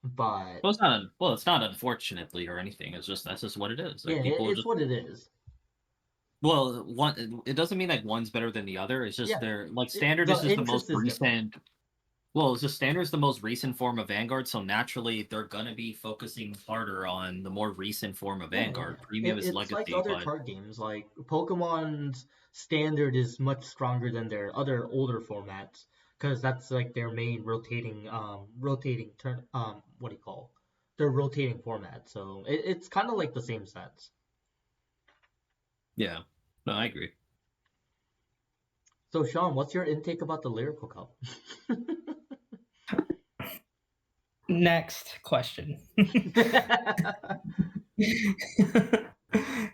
but It's not unfortunately or anything. It's just that's just what it is. yeah, Like people it's just what it is. it doesn't mean like one's better than the other. It's just Yeah, they're like standard the is just the most interest is different. recent. Well, it's just standard's the most recent form of Vanguard, so naturally they're gonna be focusing harder on the more recent form of Yeah, yeah. Vanguard. Premium is It's like legacy, other but card games. Like Pokemon's standard is much stronger than their other older formats because that's like their main rotating turn what do you call their rotating format. So it's kind of like the same sense. yeah. No, I agree. So Sean, what's your intake about the Lyrical Cup? next question.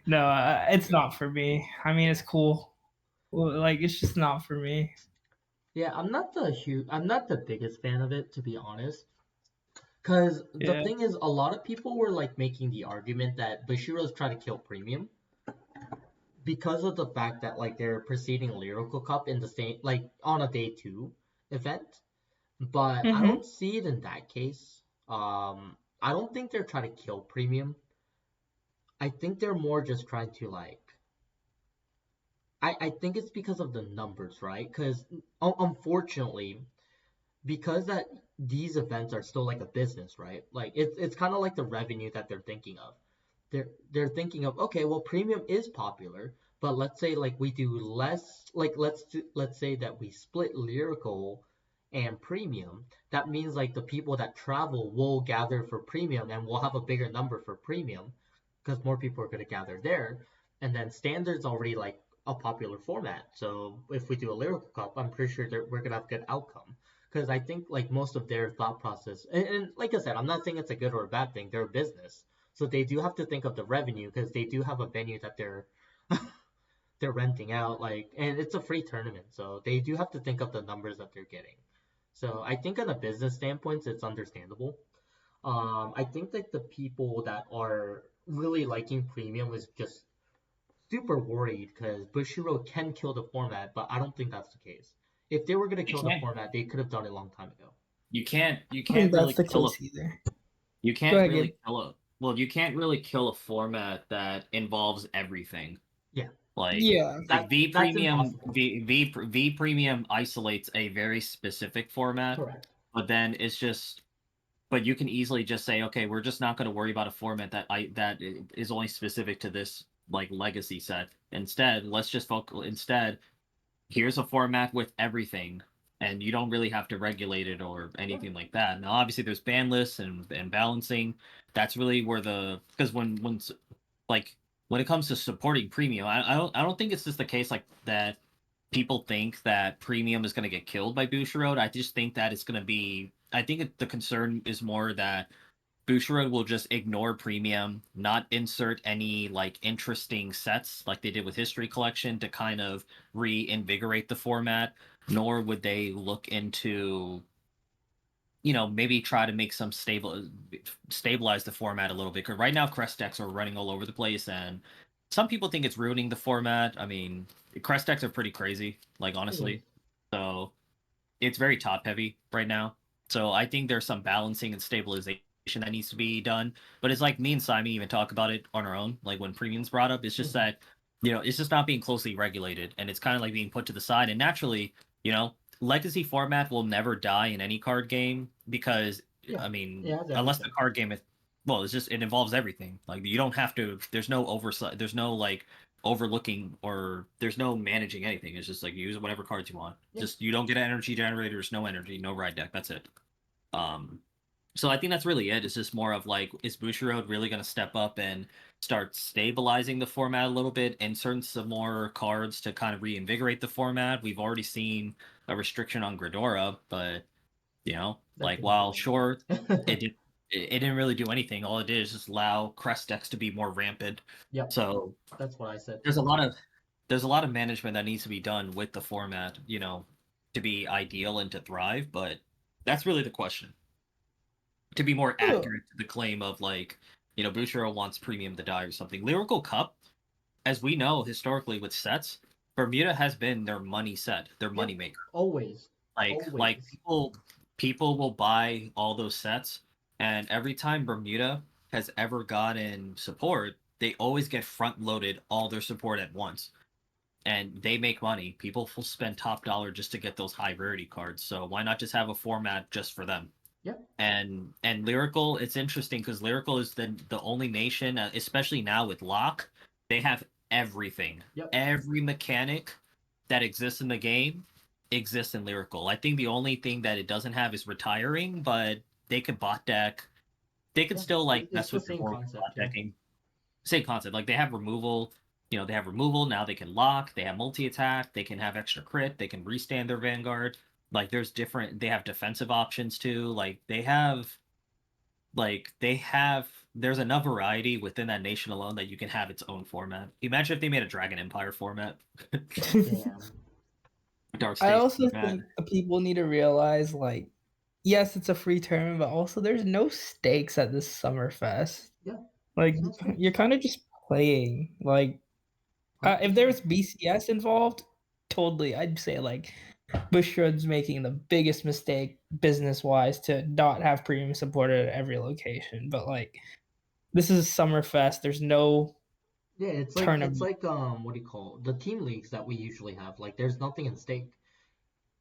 No, it's not for me. I mean, it's cool. Well, like, it's just not for me. Yeah, I'm not the biggest fan of it to be honest. Because the Yeah. thing is, a lot of people were like making the argument that Bushiroad's trying to kill premium because of the fact that like they're preceding Lyrical Cup in the same like on a day two event. but I Mm-hmm. don't see it in that case. I don't think they're trying to kill premium. I think they're more just trying to like. I think it's because of the numbers, right? Because unfortunately, because that these events are still like a business, right? Like it's kind of like the revenue that they're thinking of. They're thinking of, okay, well, premium is popular, but let's say like we do less, like let's say that we split lyrical and premium. That means like the people that travel will gather for premium, and we'll have a bigger number for premium because more people are going to gather there. And then standard's already like a popular format, so if we do a lyrical cup, I'm pretty sure that we're gonna have good outcome. Because I think like most of their thought process, and like I said, I'm not saying it's a good or a bad thing. They're a business, so they do have to think of the revenue because they do have a venue that they're renting out, like, and it's a free tournament, so they do have to think of the numbers that they're getting. So I think on a business standpoint, it's understandable. I think that the people that are really liking premium is just super worried because Bushiroad can kill the format, but I don't think that's the case. If they were gonna You kill the can't. format, they could have done it a long time ago. You can't. You I think can't that's really the kill a. case either. You Go can't ahead, really Gabe. kill a. Well, you can't really kill a format that involves everything. Yeah, Like Yeah. that's impossible. V premium isolates a very specific format, Correct. but then it's just. But you can easily just say, okay, we're just not going to worry about a format that is only specific to this like legacy set. Instead, let's just focus. Instead, here's a format with everything, and you don't really have to regulate it or Right. anything like that. Now, obviously, there's ban lists and balancing. That's really where the because like when it comes to supporting premium, I don't think it's just the case like that. People think that premium is going to get killed by Bushiroad. I just think that it's going to be. I think the concern is more that Bushiroad will just ignore premium, not insert any like interesting sets like they did with History Collection to kind of reinvigorate the format, nor would they look into maybe try to make some stabilize the format a little bit. Because right now crest decks are running all over the place, and some people think it's ruining the format. I mean, crest decks are pretty crazy, like It is. honestly. So it's very top heavy right now. So I think there's some balancing and stabilization that needs to be done. But it's like me and Simon even talk about it on our own. Like when premium's brought up, it's just Mhm. that, it's just not being closely regulated and it's kind of like being put to the side. And naturally, legacy format will never die in any card game because, Yeah, I mean, it has unless the everything. card game is, well, it involves everything. Like you don't have to, there's no oversight, there's no like overlooking or there's no managing anything. It's just like you use whatever cards you want. Yeah, Just you don't get energy generators, no energy, no ride deck. That's it. Um, so I think that's really it. It's just more of like, is Bushiroad really going to step up and start stabilizing the format a little bit, insert some more cards to kind of reinvigorate the format? We've already seen a restriction on Gridora, but that like didn't do while sure anything. it did, it didn't really do anything. All it did is just allow crest decks to be more rampant. Yep, So that's what I said there's too. a lot of there's a lot of management that needs to be done with the format, to be ideal and to thrive. But that's really the question. To be more Oh, accurate to the claim of like, Bushiro wants premium to die or something. Lyrical Cup, as we know historically with sets, Bermuda has been their money set, their Yep, money maker. always, Like always. people will buy all those sets, and every time Bermuda has ever gotten support, they always get front loaded all their support at once and they make money. People will spend top dollar just to get those high rarity cards. So why not just have a format just for them? Yep, And Lyrical, it's interesting because Lyrical is the only nation, especially now with Lock, they have everything, yep, every mechanic that exists in the game exists in Lyrical. I think the only thing that it doesn't have is retiring, but they could bot deck. They could yeah. still like It's mess the with your same board with concept. bot Yeah, decking. Same concept. Like they have removal. They have removal. Now they can lock. They have multi attack. They can have extra crit. They can restand their Vanguard. Like there's different. They have defensive options too. They have. There's enough variety within that nation alone that you can have its own format. Imagine if they made a Dragon Empire format, damn. Dark I Stage also format. think the people need to realize, like, yes, it's a free tournament, but also there's no stakes at this summer fest. Yeah, Like, there's no you're stakes. kind of just playing. Like, if 100%. there's BCS involved, totally, I'd say like Bushrood's making the biggest mistake business wise to not have premium supported at every location. But like, this is Summerfest. There's no Yeah, it's tournament. like what do you call the team leagues that we usually have? Like there's nothing in stake.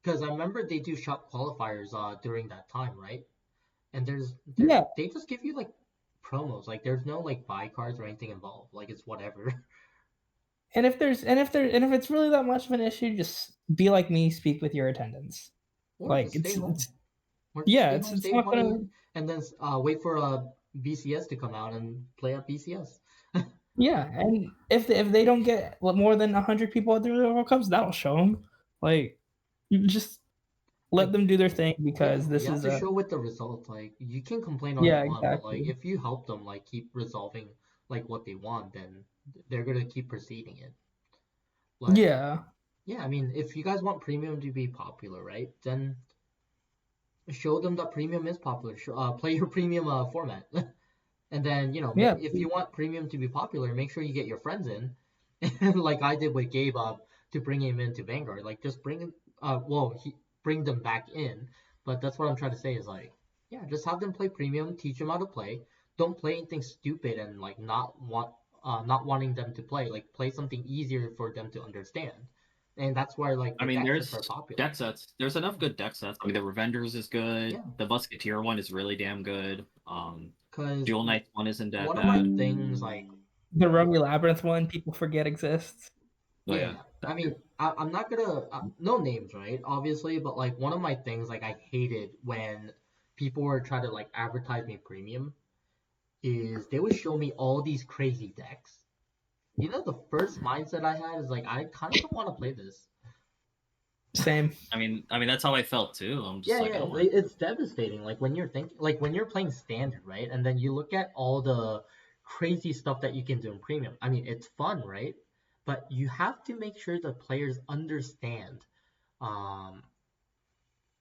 Because I remember they do shop qualifiers during that time, right? And there Yeah, they just give you like promos. Like there's no like buy cards or anything involved. Like it's whatever. and if it's really that much of an issue, just be like me. Speak with your attendance. Or Like just stay home. it's Or just yeah, stay home, it's save not gonna. money, and then wait for BCS to come out and play at BCS. Yeah, and if they don't get more than 100 people at the World Cups, that'll show them. Like, you just let Like them do their thing yeah, because you this have is to a show with the results. Like you can complain all you yeah, want, but like exactly. if you help them like keep resolving like what they want, then they're gonna keep proceeding it. Like Yeah, yeah, I mean, if you guys want premium to be popular, right? Then show them that premium is popular. Play your premium format. And then, yeah, if you want premium to be popular, make sure you get your friends in, like I did with Gabe, to bring him into Vanguard. Like, just bring him, bring them back in. But that's what I'm trying to say is like, yeah, just have them play premium, teach them how to play. Don't play anything stupid and like not wanting them to play. Like, play something easier for them to understand. And that's where like I the mean, deck sets are there's popular. deck sets. There's enough good deck sets. I mean, the Revengers is good. Yeah, The Musketeer one is really damn good. because Dual Knights one isn't that one of my bad. things like the Rummy Labyrinth one people forget exists. Oh yeah, yeah, yeah. I mean, I'm not gonna no names, right? Obviously, but like one of my things, like I hated when people were trying to like advertise me premium is they would show me all these crazy decks. The first mindset I had is like I kind of don't want to play this. Same. I mean that's how I felt too. I'm just Yeah, like, I yeah, don't want. it's devastating. Like when you're thinking, like when you're playing standard, right? And then you look at all the crazy stuff that you can do in premium. I mean, it's fun, right? But you have to make sure the players understand um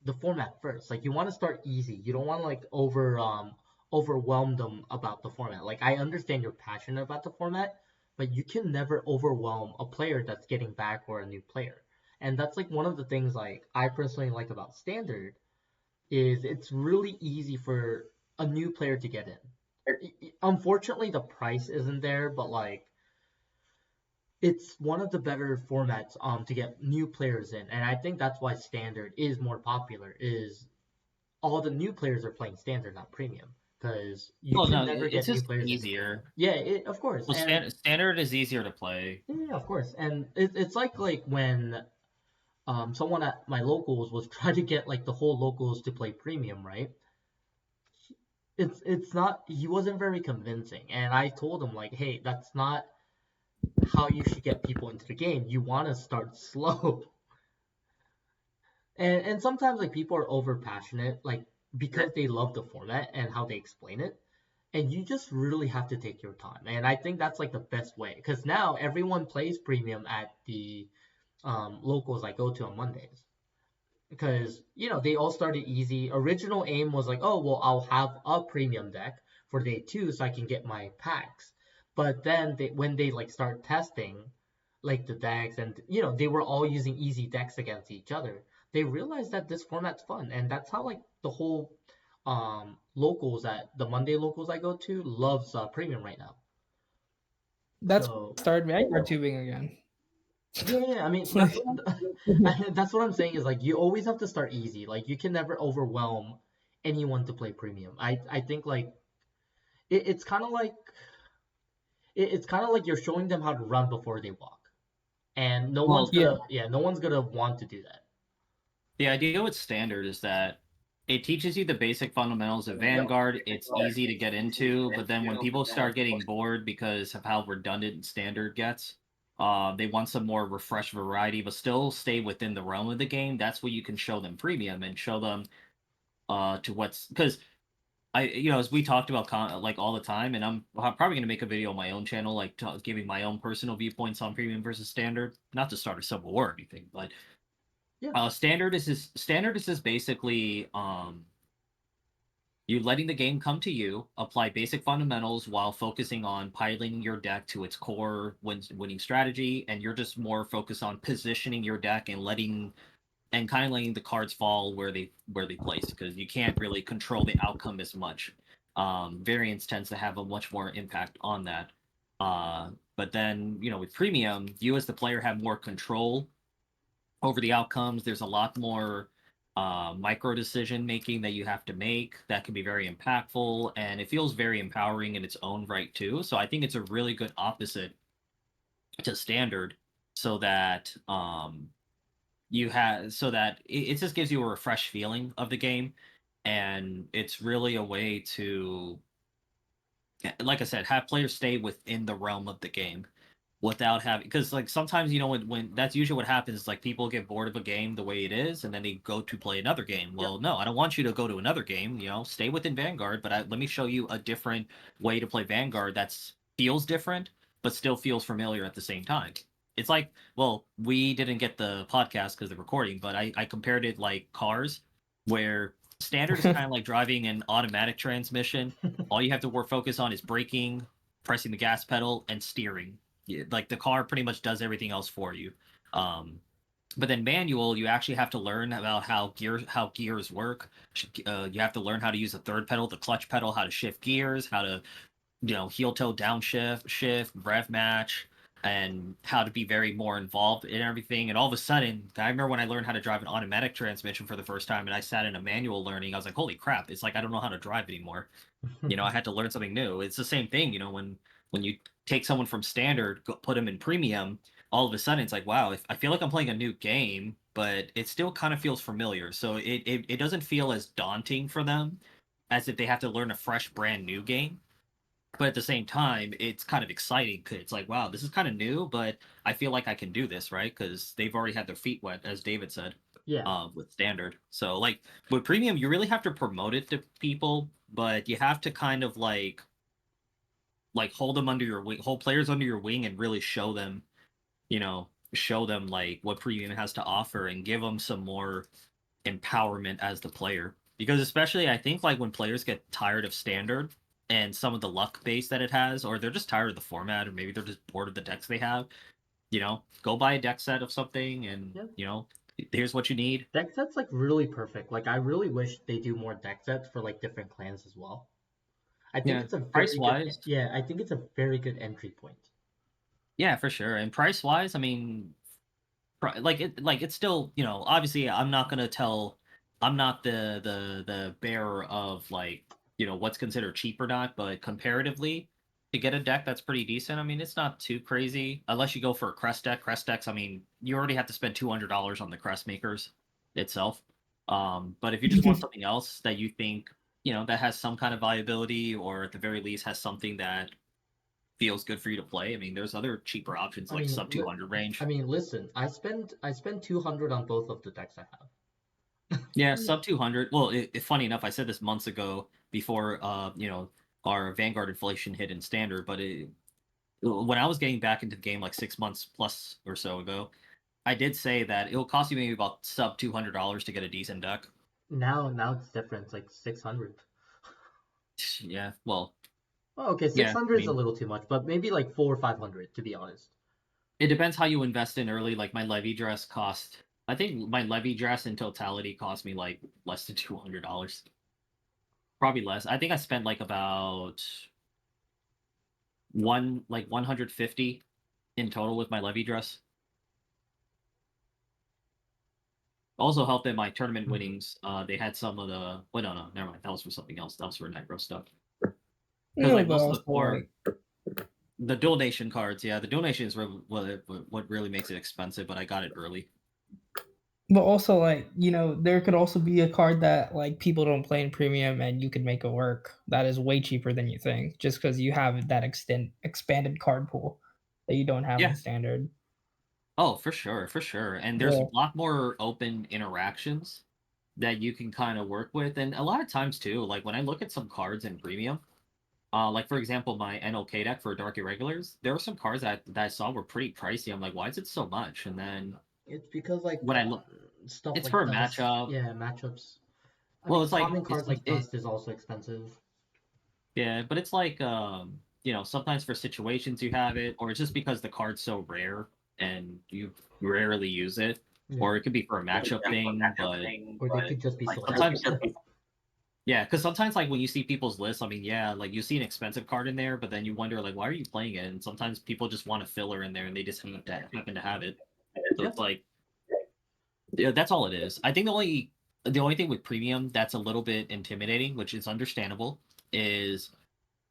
the format first. Like you want to start easy. You don't want to like overwhelm them about the format. Like I understand you're passionate about the format, but you can never overwhelm a player that's getting back or a new player. And that's like one of the things like I personally like about standard is it's really easy for a new player to get in. Unfortunately, the price isn't there, but like it's one of the better formats to get new players in, and I think that's why standard is more popular. Is all the new players are playing standard, not premium, because you Well, can no, never it's get new just players into easier. premium. Yeah, of course, Well, and standard is easier to play. yeah, of course, and it's like when someone at my locals was trying to get like the whole locals to play premium, right? It's not he wasn't very convincing, and I told him like, hey, that's not how you should get people into the game. You want to start slow. And sometimes like people are over passionate, like because they love the format and how they explain it. And you just really have to take your time. And I think that's like the best way. Because now everyone plays premium at the locals I go to on Mondays. Because, they all started easy. Original aim was like, oh, well, I'll have a premium deck for day two so I can get my packs. But then when they like start testing like the decks and, they were all using easy decks against each other, they realized that this format's fun. And that's how like the whole locals at the Monday locals I go to loves premium right now. That's So started Vanguard tubing again. yeah, yeah. I mean Like, that's what I'm saying is like you always have to start easy. Like you can never overwhelm anyone to play premium. I think like it's kind of like it's kind of like you're showing them how to run before they walk, and no one's Well, yeah, gonna yeah no one's gonna want to do that. the idea with standard is that it teaches you the basic fundamentals of Vanguard. It's easy to get into, but then when people start getting bored because of how redundant standard gets, they want some more refresh variety, but still stay within the realm of the game. That's where you can show them premium and show them to what's because as we talked about like all the time, and I'm probably going to make a video on my own channel, like giving my own personal viewpoints on premium versus standard. Not to start a civil war or anything, but Yeah, standard is just basically you letting the game come to you, apply basic fundamentals while focusing on piloting your deck to its core winning strategy, and you're just more focused on positioning your deck and letting and kind of letting the cards fall where they place, because you can't really control the outcome as much. Variance tends to have a much more impact on that. But then, with premium, you as the player have more control over the outcomes. There's a lot more micro decision making that you have to make that can be very impactful, and it feels very empowering in its own right too. So I think it's a really good opposite to standard, so that it just gives you a refreshed feeling of the game, and it's really a way to, like I said, have players stay within the realm of the game without having, because like sometimes when that's usually what happens, like people get bored of a game the way it is and then they go to play another game. Yep. Well, no, I don't want you to go to another game. Stay within Vanguard, but let me show you a different way to play Vanguard that's feels different but still feels familiar at the same time. It's like, well, we didn't get the podcast because of the recording, but I compared it like cars, where standard is kind of like driving an automatic transmission. All you have to focus on is braking, pressing the gas pedal, and steering. Like the car pretty much does everything else for you. But then manual, you actually have to learn about how gears work. You have to learn how to use the third pedal, the clutch pedal, how to shift gears, how to heel toe shift, rev match, and how to be very more involved in everything. And all of a sudden, I remember when I learned how to drive an automatic transmission for the first time, and I sat in a manual learning. I was like, holy crap! It's like I don't know how to drive anymore. I had to learn something new. It's the same thing, when you take someone from standard, put them in premium, all of a sudden it's like, wow, I feel like I'm playing a new game, but it still kind of feels familiar. So it doesn't feel as daunting for them as if they have to learn a fresh, brand new game. But at the same time, it's kind of exciting because it's like, wow, this is kind of new, but I feel like I can do this, right? Because they've already had their feet wet, as David said, Yeah. with standard. So like with premium, you really have to promote it to people, but you have to kind of like hold them under your wing, hold players under your wing, and really you know, show them like what premium has to offer, and give them some more empowerment as the player. Because especially I think like when players get tired of standard and some of the luck base that it has, or they're just tired of the format, or maybe they're just bored of the decks they have, go buy a deck set of something, and Yep. here's what you need. Deck sets like really perfect. Like I really wish they do more deck sets for like different clans as well. I think Yeah, it's a price very good, wise, yeah, I think it's a very good entry point. yeah, for sure. And price wise, I mean, like it's still, obviously I'm not the bearer of like, what's considered cheap or not, but comparatively, to get a deck that's pretty decent, I mean, it's not too crazy unless you go for a crest deck. Crest decks, I mean, you already have to spend $200 on the crest makers itself. But if you just want something else that you think, that has some kind of viability, or at the very least has something that feels good for you to play, I mean, there's other cheaper options I like mean, sub 200 range. listen, I spend 200 on both of the decks I have. Yeah, sub 200. Well, funny enough, I said this months ago before, our Vanguard inflation hit in standard. But when I was getting back into the game like 6 months plus or so ago, I did say that it'll cost you maybe about sub $200 to get a decent deck. Now it's different. It's like 600. Yeah, well, Oh, okay, yeah. I 600 is a mean, little too much, but maybe like 4 or 500 to be honest. it depends how you invest in early. Like my levy dress cost, I think my levy dress in totality cost me like less than $200. Probably less. I think I spent like about 150 in total with my levy dress. Also helped in my tournament Mhm. winnings. They had some of the. Well, no, never mind. That was for something else. That was for Necro stuff. Because No, like but most of the also core, like the dual nation cards. Yeah, the dual nation is what really makes it expensive. But I got it early. there could also be a card that like people don't play in premium and you could make it work. That is way cheaper than you think, just because you have that expanded card pool that you don't have in Yeah. standard. Oh, for sure, for sure. And there's a Yeah. lot more open interactions that you can kind of work with, and a lot of times too. Like when I look at some cards in premium, like for example, my NLK deck for Dark Irregulars, there were some cards that I saw were pretty pricey. I'm like, why is it so much? And then It's because like when I look, stuff it's like for a Dust, matchup. yeah, matchups. I Well, mean, it's like common cards like Dust is also expensive. yeah, but it's like sometimes for situations you have it, or it's just because the card's so rare and you rarely use it. or it could be for a matchup thing, but Or they could just be like so sometimes happy. yeah, because sometimes like when you see people's lists, I mean, yeah, like you see an expensive card in there, but then you wonder like why are you playing it? And sometimes people just want a filler in there and they just happen to have it. So Yeah. it's like yeah, that's all it is. I think the only thing with premium that's a little bit intimidating, which is understandable, is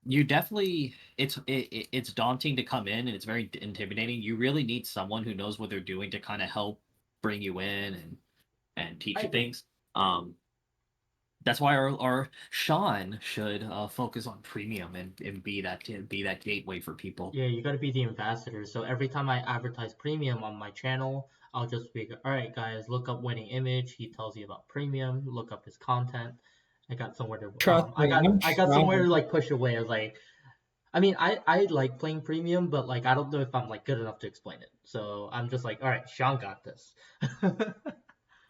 you definitely it's daunting to come in and it's very intimidating. You really need someone who knows what they're doing to kind of help bring you in and teach I you agree. things. That's why our Sean should focus on premium and be that gateway for people. Yeah, you gotta be the ambassador. So every time I advertise premium on my channel, I'll just be, all right, guys, look up Winning Image. He tells you about premium. Look up his content. I got somewhere to Trust me, I'm I got somewhere to trying. like push away. I was like, I mean, I like playing premium, but like I don't know if I'm like good enough to explain it. So I'm just like, all right, Sean got this.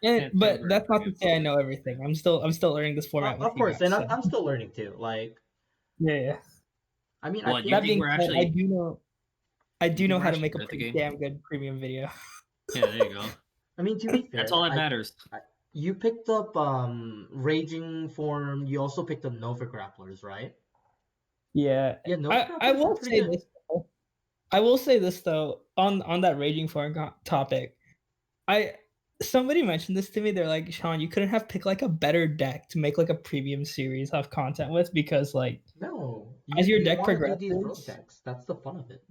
And, And but learn that's not to premium. say I know everything. I'm still learning this format with Of you course, guys. and So I'm still learning too. Like, yeah. I mean, I What you think That think being we're said, I actually do know I you do think know we're how to actually make a good at the pretty game? damn good premium video. Yeah, there you go. I mean, to be That's all fair, that matters. you picked up Raging Form. You also picked up Nova Grapplers, right? Yeah. Yeah, Nova I Grapplers are will pretty say good. this though. I will say this though on that raging form topic. I Somebody mentioned this to me. They're like, Sean, you couldn't have picked like a better deck to make like a premium series of content with because like No, as your you deck want to do these rogue progresses, decks. That's the fun of it.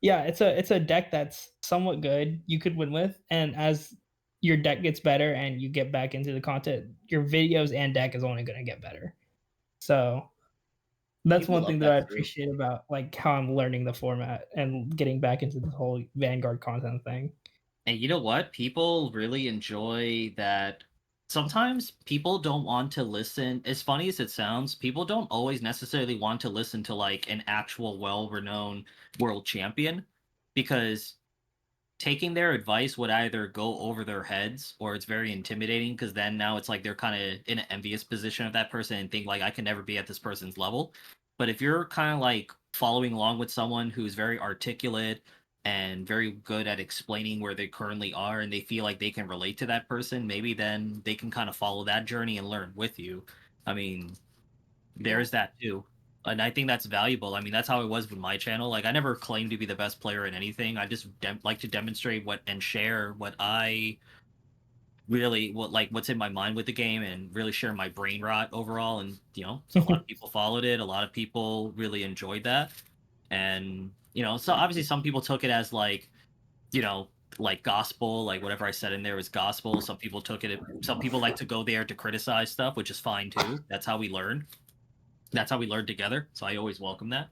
yeah, it's a deck that's somewhat good you could win with, and as your deck gets better and you get back into the content, your videos and deck is only gonna get better. So that's People one love thing that I that too. appreciate about like how I'm learning the format and getting back into the whole Vanguard content thing. And you know what? People really enjoy that. Sometimes people don't want to listen. As funny as it sounds, people don't always necessarily want to listen to like an actual well-renowned world champion because taking their advice would either go over their heads or it's very intimidating because then now it's like they're kind of in an envious position of that person and think like I can never be at this person's level. But if you're kind of like following along with someone who's very articulate and very good at explaining where they currently are and they feel like they can relate to that person, maybe then they can kind of follow that journey and learn with you. I mean, Yeah. there's that too. And I think that's valuable. I mean, that's how it was with my channel. Like, I never claimed to be the best player in anything. I just like to demonstrate what and share what I really what's in my mind with the game and really share my brain rot overall. And so a lot of people followed it. A lot of people really enjoyed that. And so obviously some people took it as like you know like gospel, like whatever I said in there was gospel. Some people took it. Some people like to go there to criticize stuff, which is fine too. That's how we learn. That's how we learn together. So I always welcome that.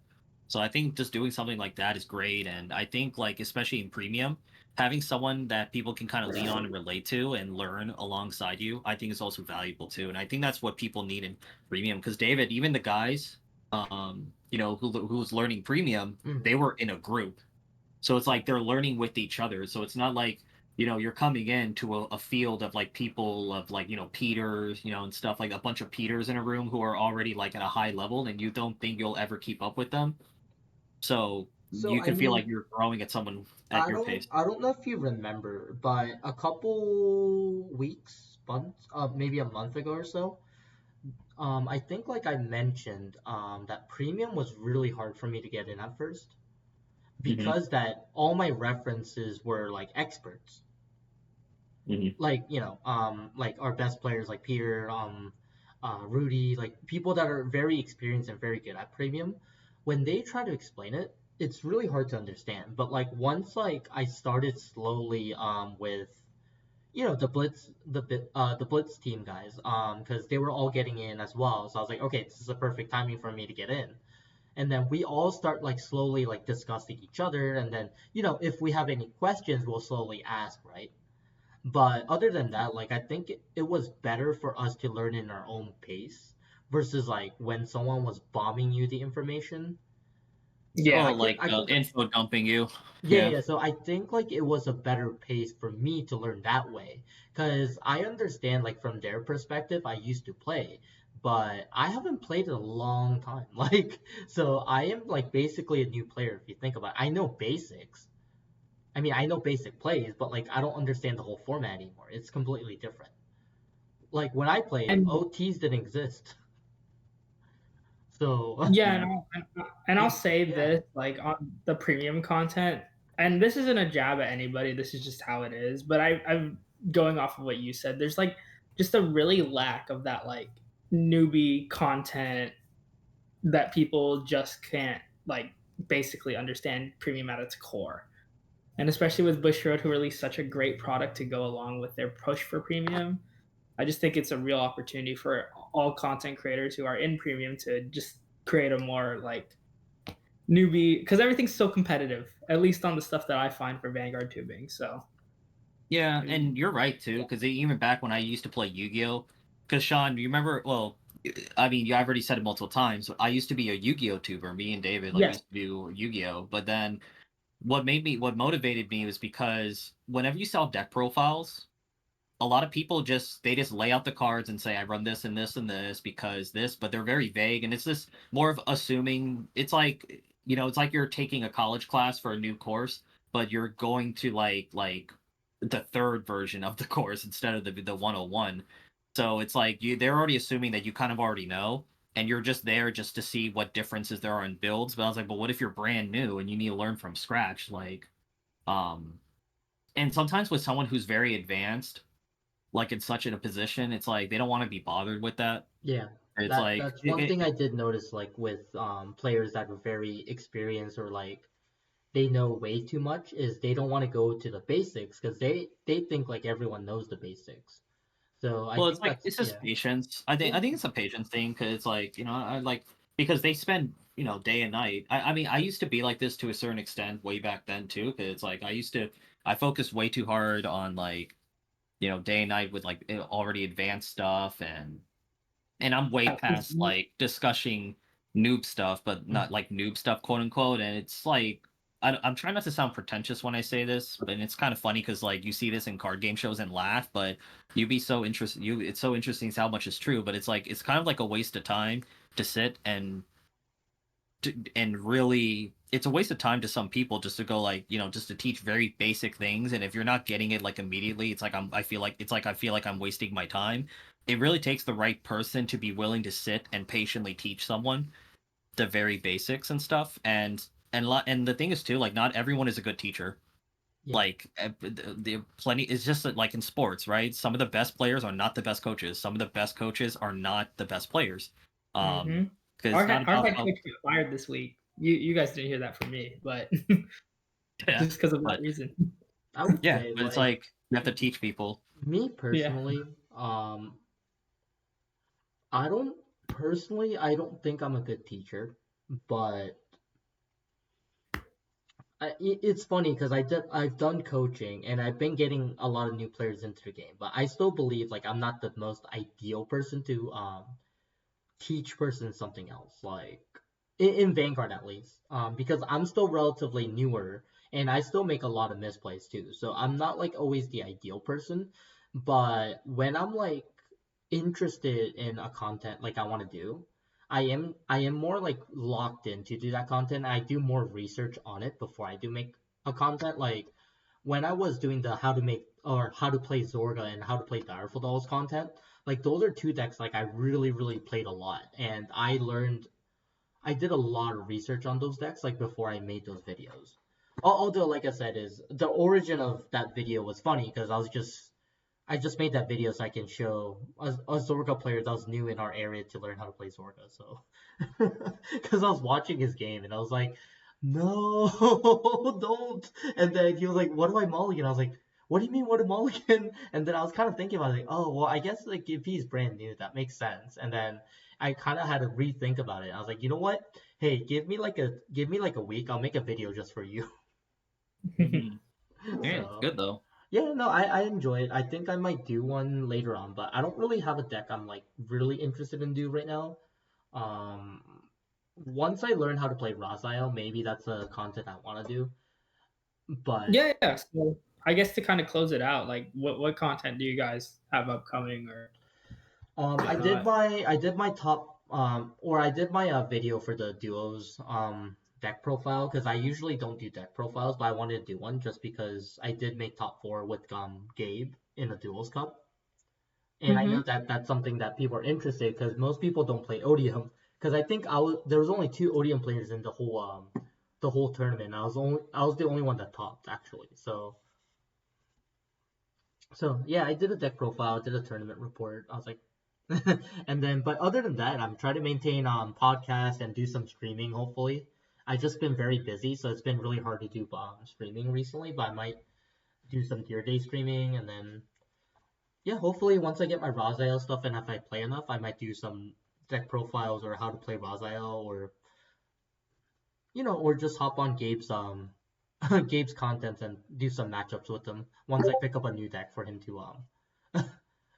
So I think just doing something like that is great. And I think like especially in premium, having someone that people can kind of lean on and relate to and learn alongside you, I think is also valuable too. And I think that's what people need in premium. Because David, even the guys, who's learning premium, Mm. they were in a group. So it's like they're learning with each other. So it's not like, you're coming into a field of like people of like, Peters, and stuff like a bunch of Peters in a room who are already like at a high level and you don't think you'll ever keep up with them. So So you I can feel mean, like you're growing at someone at your pace. I don't know if you remember, but a couple weeks, months, maybe a month ago or so, I think like I mentioned, that premium was really hard for me to get in at first Hmm. because that all my references were like experts, Hmm. like like our best players like Peter, Rudy, like people that are very experienced and very good at premium. When they try to explain it, it's really hard to understand. But like once like I started slowly with the Blitz team guys, because they were all getting in as well. So I was like, okay, this is a perfect timing for me to get in. And then we all start like slowly like discussing each other, and then if we have any questions, we'll slowly ask, right? But other than that, like I think it was better for us to learn in our own pace versus like when someone was bombing you the information. So Oh, Yeah. like I think info dumping you. yeah, Yeah. yeah. So I think like it was a better pace for me to learn that way. Because I understand like from their perspective, I used to play, but I haven't played in a long time. Like, so I am like basically a new player if you think about it. I know basics, I mean, I know basic plays, but like I don't understand the whole format anymore. It's completely different. Like when I played, And OTs didn't exist. So yeah, and I'll it, say yeah, this, like on the premium content, and this isn't a jab at anybody. This is just how it is. But I'm going off of what you said. There's like just a really lack of that like newbie content that people just can't like basically understand premium at its core. And especially with Bushiroad, who released such a great product to go along with their push for premium, I just think it's a real opportunity for all content creators who are in premium to just create a more like newbie, because everything's so competitive, at least on the stuff that I find for Vanguard tubing. So Yeah, and you're right too, because even back when I used to play Yu-Gi-Oh, because Sean, do you remember? Well, I mean, I've already said it multiple times. I used to be a Yu-Gi-Oh tuber. Me and David like yes, used to do Yu-Gi-Oh, but then what motivated me was because whenever you sell deck profiles, a lot of people just lay out the cards and say I run this and this and this because this, but they're very vague and it's just more of assuming. It's like it's like you're taking a college class for a new course, but you're going to like the third version of the course instead of the 101. So it's like they're already assuming that you kind of already know, and you're just there just to see what differences there are in builds. But I was like, but what if you're brand new and you need to learn from scratch? Um, and sometimes with someone who's very advanced, like in such a position, it's like they don't want to be bothered with that. yeah. It's That like that's one thing I did notice, like with players that are very experienced or like they know way too much, is they don't want to go to the basics because they think like everyone knows the basics. So I well, it's think like that's it's yeah, just patience. I think it's a patience thing because it's like I like because they spend day and night. I mean I used to be like this to a certain extent way back then too because it's like I focused way too hard on like day and night with like already advanced stuff and I'm way past like discussing noob stuff, but not like noob stuff, quote unquote. And it's like I'm trying not to sound pretentious when I say this, but it's kind of funny because like you see this in card game shows and laugh, but you'd be so interested. It's so interesting how much is true, but it's like it's kind of like a waste of time to sit and really it's a waste of time to some people just to go like just to teach very basic things and if you're not getting it like immediately it's like I feel like I'm wasting my time. It really takes the right person to be willing to sit and patiently teach someone the very basics and stuff and the thing is too like not everyone is a good teacher. yeah. Like the plenty it's just like in sports, right? Some of the best players are not the best coaches, some of the best coaches are not the best players. mm-hmm. Because it's not Our about head coach got fired this week. You guys didn't hear that from me, but yeah, just because of that but reason. I would yeah, say but it's like like you have to teach people. me Yeah. personally, I don't I don't think I'm a good teacher, but it's funny because I've done coaching and I've been getting a lot of new players into the game, but I still believe like I'm not the most ideal person to teach person something else, like in Vanguard at least, because I'm still relatively newer and I still make a lot of misplays too. So I'm not like always the ideal person, but when I'm like interested in a content like I want to do, I am more like locked in to do that content. I do more research on it before I do make a content. Like when I was doing the how to make or how to play Zorga and how to play Direful Dolls content, like those are two decks like I really played a lot, and I did a lot of research on those decks like before I made those videos. Although, like I said, is the origin of that video was funny because I just made that video so I can show a Zorga player that was new in our area to learn how to play Zorga. So, because I was watching his game and I was like, no, don't. And then he was like, what do I mulligan? I was like, what do you mean, what a mulligan? And then I was kind of thinking about it, like, oh, well, I guess like if he's brand new, that makes sense. And then I kind of had to rethink about it. I was like, you know what? Hey, give me like a week. I'll make a video just for you. Hmm. Yeah, it's So. good though. Yeah, no, I enjoy it. I think I might do one later on, but I don't really have a deck I'm like really interested in do right now. Um, Once I learn how to play Raziel, maybe that's a content I want to do. But Yeah, yeah. So I guess to kind of close it out, like what content do you guys have upcoming or I whatnot? did my top or I did my video for the duos. deck profile because I usually don't do deck profiles, but I wanted to do one just because I did make top 4 with Gabe in a duels cup. And I know that that's something that people are interested because most people don't play Odium. Because I think there was only 2 Odium players in the whole tournament. I was the only one that topped actually. So yeah, I did a deck profile, did a tournament report. I was like, and then but other than that, I'm trying to maintain podcast and do some streaming. Hopefully, I've just been very busy, so it's been really hard to do streaming recently. But I might do some tier day streaming, and then yeah, hopefully once I get my Raziel stuff and if I play enough, I might do some deck profiles or how to play Raziel or or just hop on Gabe's Gabe's content and do some matchups with him once I pick up a new deck for him to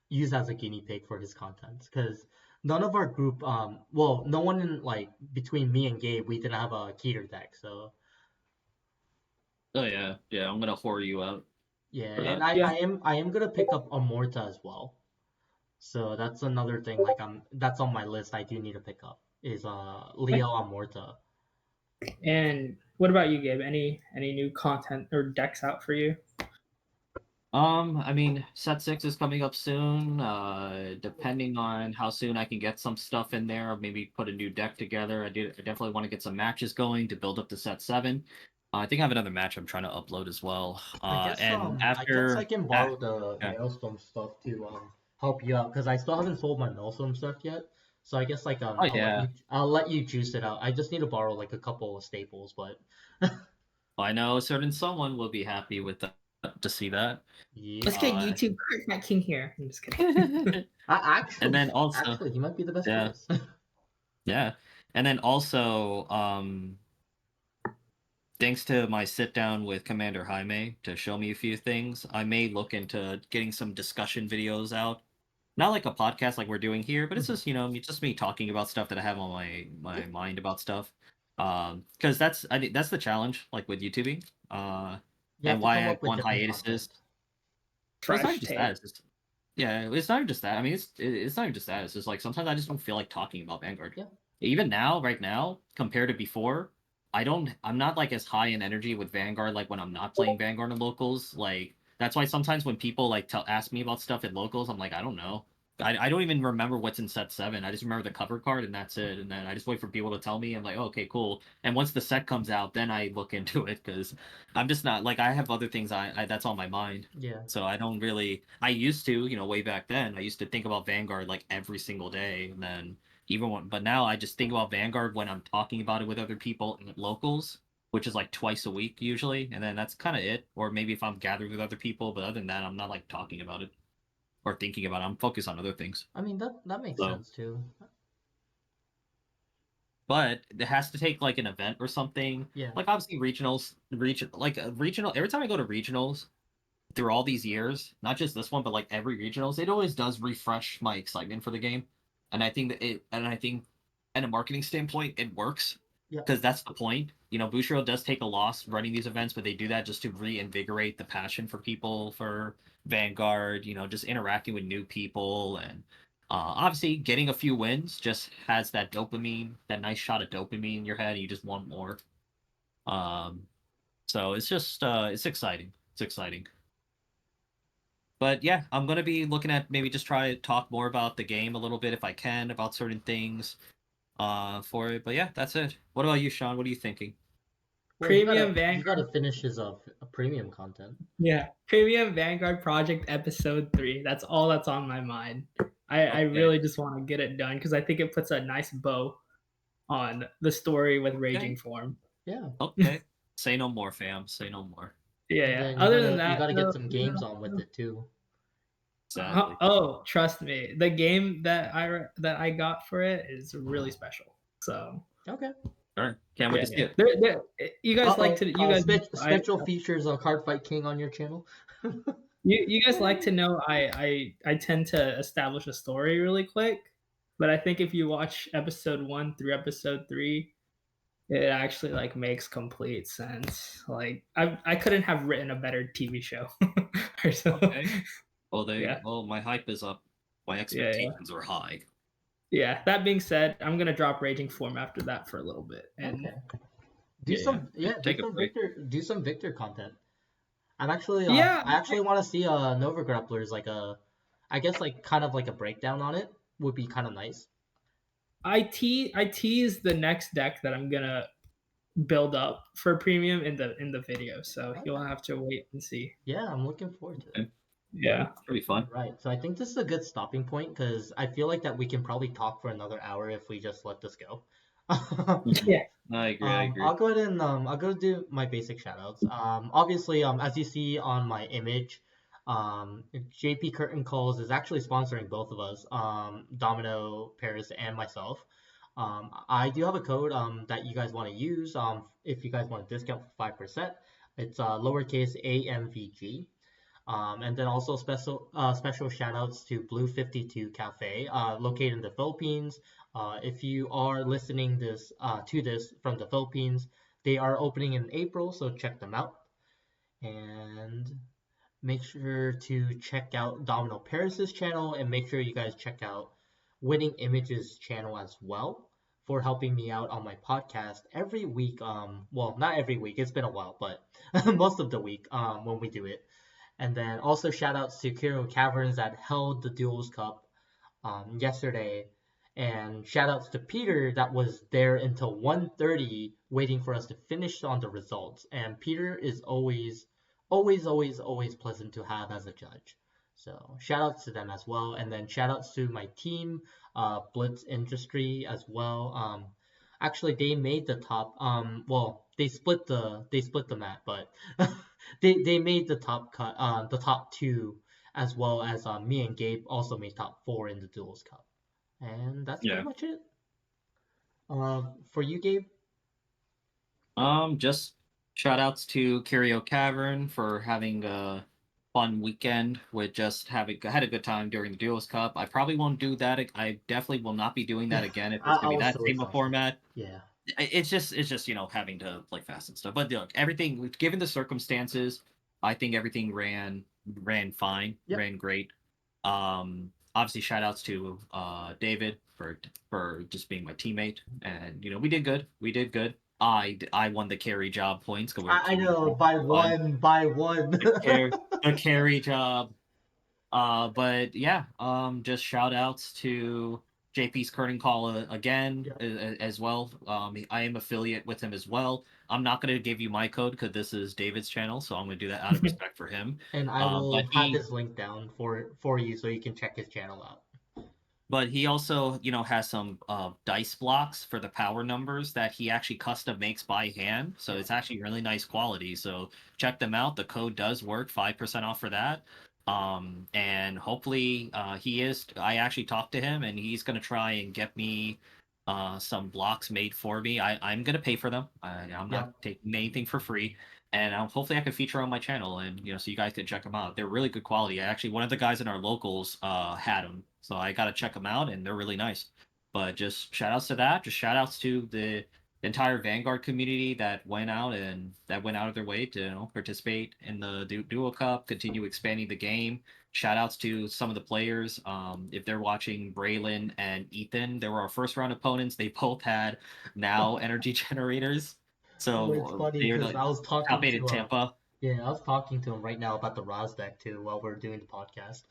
use as a guinea pig for his content. Because none of our group well, no one in like between me and Gabe, we didn't have a Keter deck, so Oh yeah, I'm gonna whore you out yeah, for and that. I am gonna pick up a Morta as well. So that's another thing. Like that's on my list. I do need to pick up is Leo Amorta. And what about you, Gabe? Any new content or decks out for you? I mean, set 6 is coming up soon. Depending on how soon I can get some stuff in there, maybe put a new deck together. I definitely want to get some matches going to build up to set 7. I think I have another match I'm trying to upload as well. And I guess I after can that, borrow the yeah. Maelstrom stuff to help you out because I still haven't sold my Maelstrom stuff yet. So I guess like Oh yeah, I'll let you juice it out. I just need to borrow like a couple of staples, but I know a certain someone will be happy with that to see that. yeah. Let's get YouTube Cardfight King here. I'm just kidding. And then also, actually, he might be the best yeah, choice. yeah, and then also, thanks to my sit down with Commander Jaime to show me a few things, I may look into getting some discussion videos out. Not like a podcast like we're doing here, but it's just just me talking about stuff that I have on my mind about stuff. Because I think that's the challenge, like with YouTubing. You have And to come why I up go with on different hiatuses. content. Well, it's not Fresh just take. that. It's just, yeah, it's not even just that. I mean, it's not even just that. It's just like sometimes I just don't feel like talking about Vanguard. Yeah. Even now, right now, compared to before, I'm not like as high in energy with Vanguard like when I'm not playing Vanguard in locals. Like that's why sometimes when people like ask me about stuff at locals, I'm like, I don't know. I don't even remember what's in set 7. I just remember the cover card and that's it. And then I just wait for people to tell me. I'm like, oh, okay, cool. And once the set comes out, then I look into it because I'm just not like I have other things I that's on my mind. Yeah. So I don't really. I used to, way back then, I used to think about Vanguard like every single day, and then but now I just think about Vanguard when I'm talking about it with other people at locals, which is like twice a week usually, and then that's kind of it. Or maybe if I'm gathered with other people, but other than that, I'm not like talking about it or thinking about it. I'm focused on other things. I mean that makes So, sense too. but it has to take like an event or something. Yeah. Like obviously regional. Every time I go to regionals, through all these years, not just this one, but like every regionals, it always does refresh my excitement for the game. And I think, at a marketing standpoint, it works Yeah. because that's the point. Bushiro does take a loss running these events, but they do that just to reinvigorate the passion for people for Vanguard. Just interacting with new people and obviously getting a few wins just has that dopamine, that nice shot of dopamine in your head. And you just want more. So it's just it's exciting. It's exciting. But yeah, I'm gonna be looking at maybe just try to talk more about the game a little bit if I can about certain things for it. But yeah, that's it. What about you, Sean? What are you thinking? Well, Premium he's gotta Vanguard. finish his premium content. Yeah, Premium Vanguard Project Episode 3. That's all that's on my mind. I Okay. really just want to get it done because I think it puts a nice bow on the story with Raging Form. Yeah. Okay. Say no more, fam. Say no more. Yeah, And yeah. then Other than you that, gotta get some games on with it too. Sadly. Oh, trust me, the game that I got for it is really special. So Okay. All right. Can't wait to see it. You guys like to special features on Cardfight King on your channel. you guys like to know I tend to establish a story really quick, but I think if you watch episode 1 through episode 3, it actually like makes complete sense. Like I couldn't have written a better TV show. Okay. Well, Yeah. well, my hype is up. My expectations are high. Yeah. That being said, I'm gonna drop Raging Form after that for a little bit, and Okay. Do some Take a break. Do some Victor content. Yeah, I actually want to see Nova Grapplers like I guess like kind of like a breakdown on it would be kind of nice. I tease the next deck that I'm gonna build up for premium in the video, so Okay. you'll have to wait and see. Yeah, I'm looking forward to it. Okay. Yeah. Pretty fun. Right. So I think this is a good stopping point because I feel like that we can probably talk for another hour if we just let this go. Yeah. I agree. I'll go ahead and I'll go do my basic shoutouts. Obviously, as you see on my image, JP Curtain Calls is actually sponsoring both of us, Domino, Paris, and myself. I do have a code that you guys want to use if you guys want a discount for 5%. It's lowercase AMVG. And then also special shout outs to Blue 52 Cafe, located in the Philippines. If you are listening to this from the Philippines, they are opening in April, so check them out. And make sure to check out Domino Paris's channel, and make sure you guys check out Winning Images channel as well for helping me out on my podcast every week. Well, not every week, it's been a while, but most of the week when we do it. And then also shout outs to Kiro Caverns that held the Duels Cup yesterday. And shout outs to Peter that was there until 1:30 waiting for us to finish on the results. And Peter is always pleasant to have as a judge. So shout outs to them as well. And then shout outs to my team, Blitz Industry as well. Actually they made the top well they split the map, but they made the top cut the top two, as well as me and Gabe also made top four in the Duels Cup. And that's pretty much it. For you, Gabe? Just shout outs to Curio Cavern for having a fun weekend with just had a good time during the Duos Cup. I probably won't do that. I definitely will not be doing that again if it's gonna be that so same excited. format. Yeah. It's just having to play fast and stuff. But look, everything given the circumstances, I think everything ran fine, ran great. Obviously shout outs to David for just being my teammate, and we did good. I won the carry job points. I know by one. The carry job. But yeah, just shout outs to JP's Curtain Call again as well. I am affiliate with him as well. I'm not going to give you my code because this is David's channel, so I'm going to do that out of respect for him. And I will have his link down for you so you can check his channel out. But he also, has some dice blocks for the power numbers that he actually custom makes by hand. So it's actually really nice quality. So check them out. The code does work, 5% off for that. And hopefully I actually talked to him and he's going to try and get me some blocks made for me. I'm going to pay for them. I'm not taking anything for free. And hopefully I can feature on my channel, and so you guys can check them out. They're really good quality. Actually, one of the guys in our locals had them, so I got to check them out, and they're really nice. But just shout outs to that. Just shout outs to the entire Vanguard community that went out of their way to participate in the Duo Cup, continue expanding the game. Shout outs to some of the players. If they're watching, Braylon and Ethan, they were our first round opponents. They both had now energy generators. So it's funny because I was talking to Tampa. I was talking to him right now about the Roz deck too while we're doing the podcast.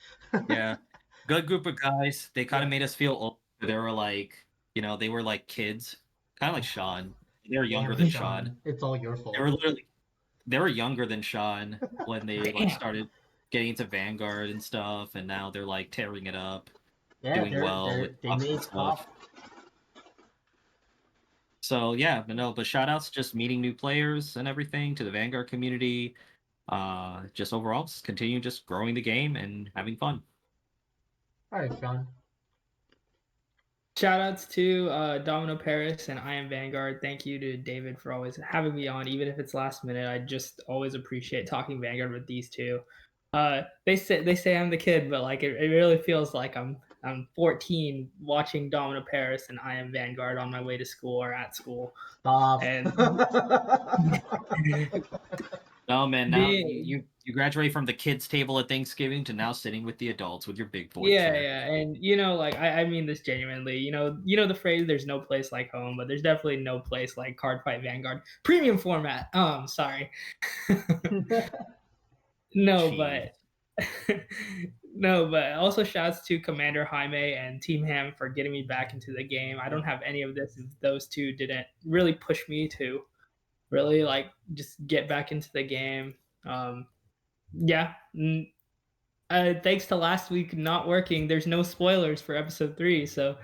Yeah, good group of guys. They kind of made us feel old. They were like, they were like kids, kind of like Sean. They were younger than Sean. It's all your fault. They were younger than Sean when they started getting into Vanguard and stuff, and now they're like tearing it up, doing well. They made stuff. So yeah, but shout outs, just meeting new players and everything to the Vanguard community. Just overall, continue just growing the game and having fun. All right, Sean. Shout outs to Domino Paris and Iamvanguard. Thank you to David for always having me on, even if it's last minute. I just always appreciate talking Vanguard with these two. They say I'm the kid, but like it really feels like I'm 14 watching Domino Paris and Iamvanguard on my way to school or at school. Stop. And no man, now You graduate from the kids' table at Thanksgiving to now sitting with the adults with your big boy Yeah, chair. yeah, and like I mean this genuinely. The phrase "there's no place like home," but there's definitely no place like Cardfight Vanguard premium format. Sorry. No, Jeez. but no, but also shouts to Commander Jaime and Team Ham for getting me back into the game. I don't have any of this if those two didn't really push me to really like just get back into the game. Yeah. Thanks to last week not working, there's no spoilers for episode 3. So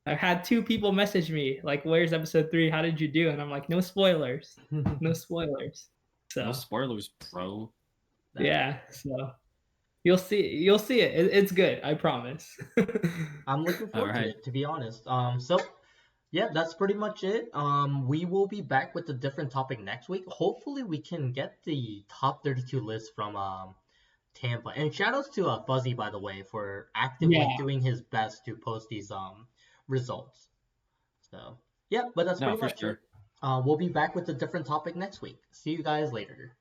I've had 2 people message me like, "Where's episode 3? How did you do?" And I'm like, "No spoilers, no spoilers." No So spoilers, bro. yeah, so you'll see it. It's good, I promise. I'm looking All forward to right. it, to be honest. So yeah, that's pretty much it. We will be back with a different topic next week. Hopefully, we can get the top 32 list from Tampa. And shout outs to Fuzzy, by the way, for actively Yeah. doing his best to post these results. So yeah, but that's No, pretty for much it. sure. We'll be back with a different topic next week. See you guys later.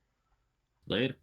Later.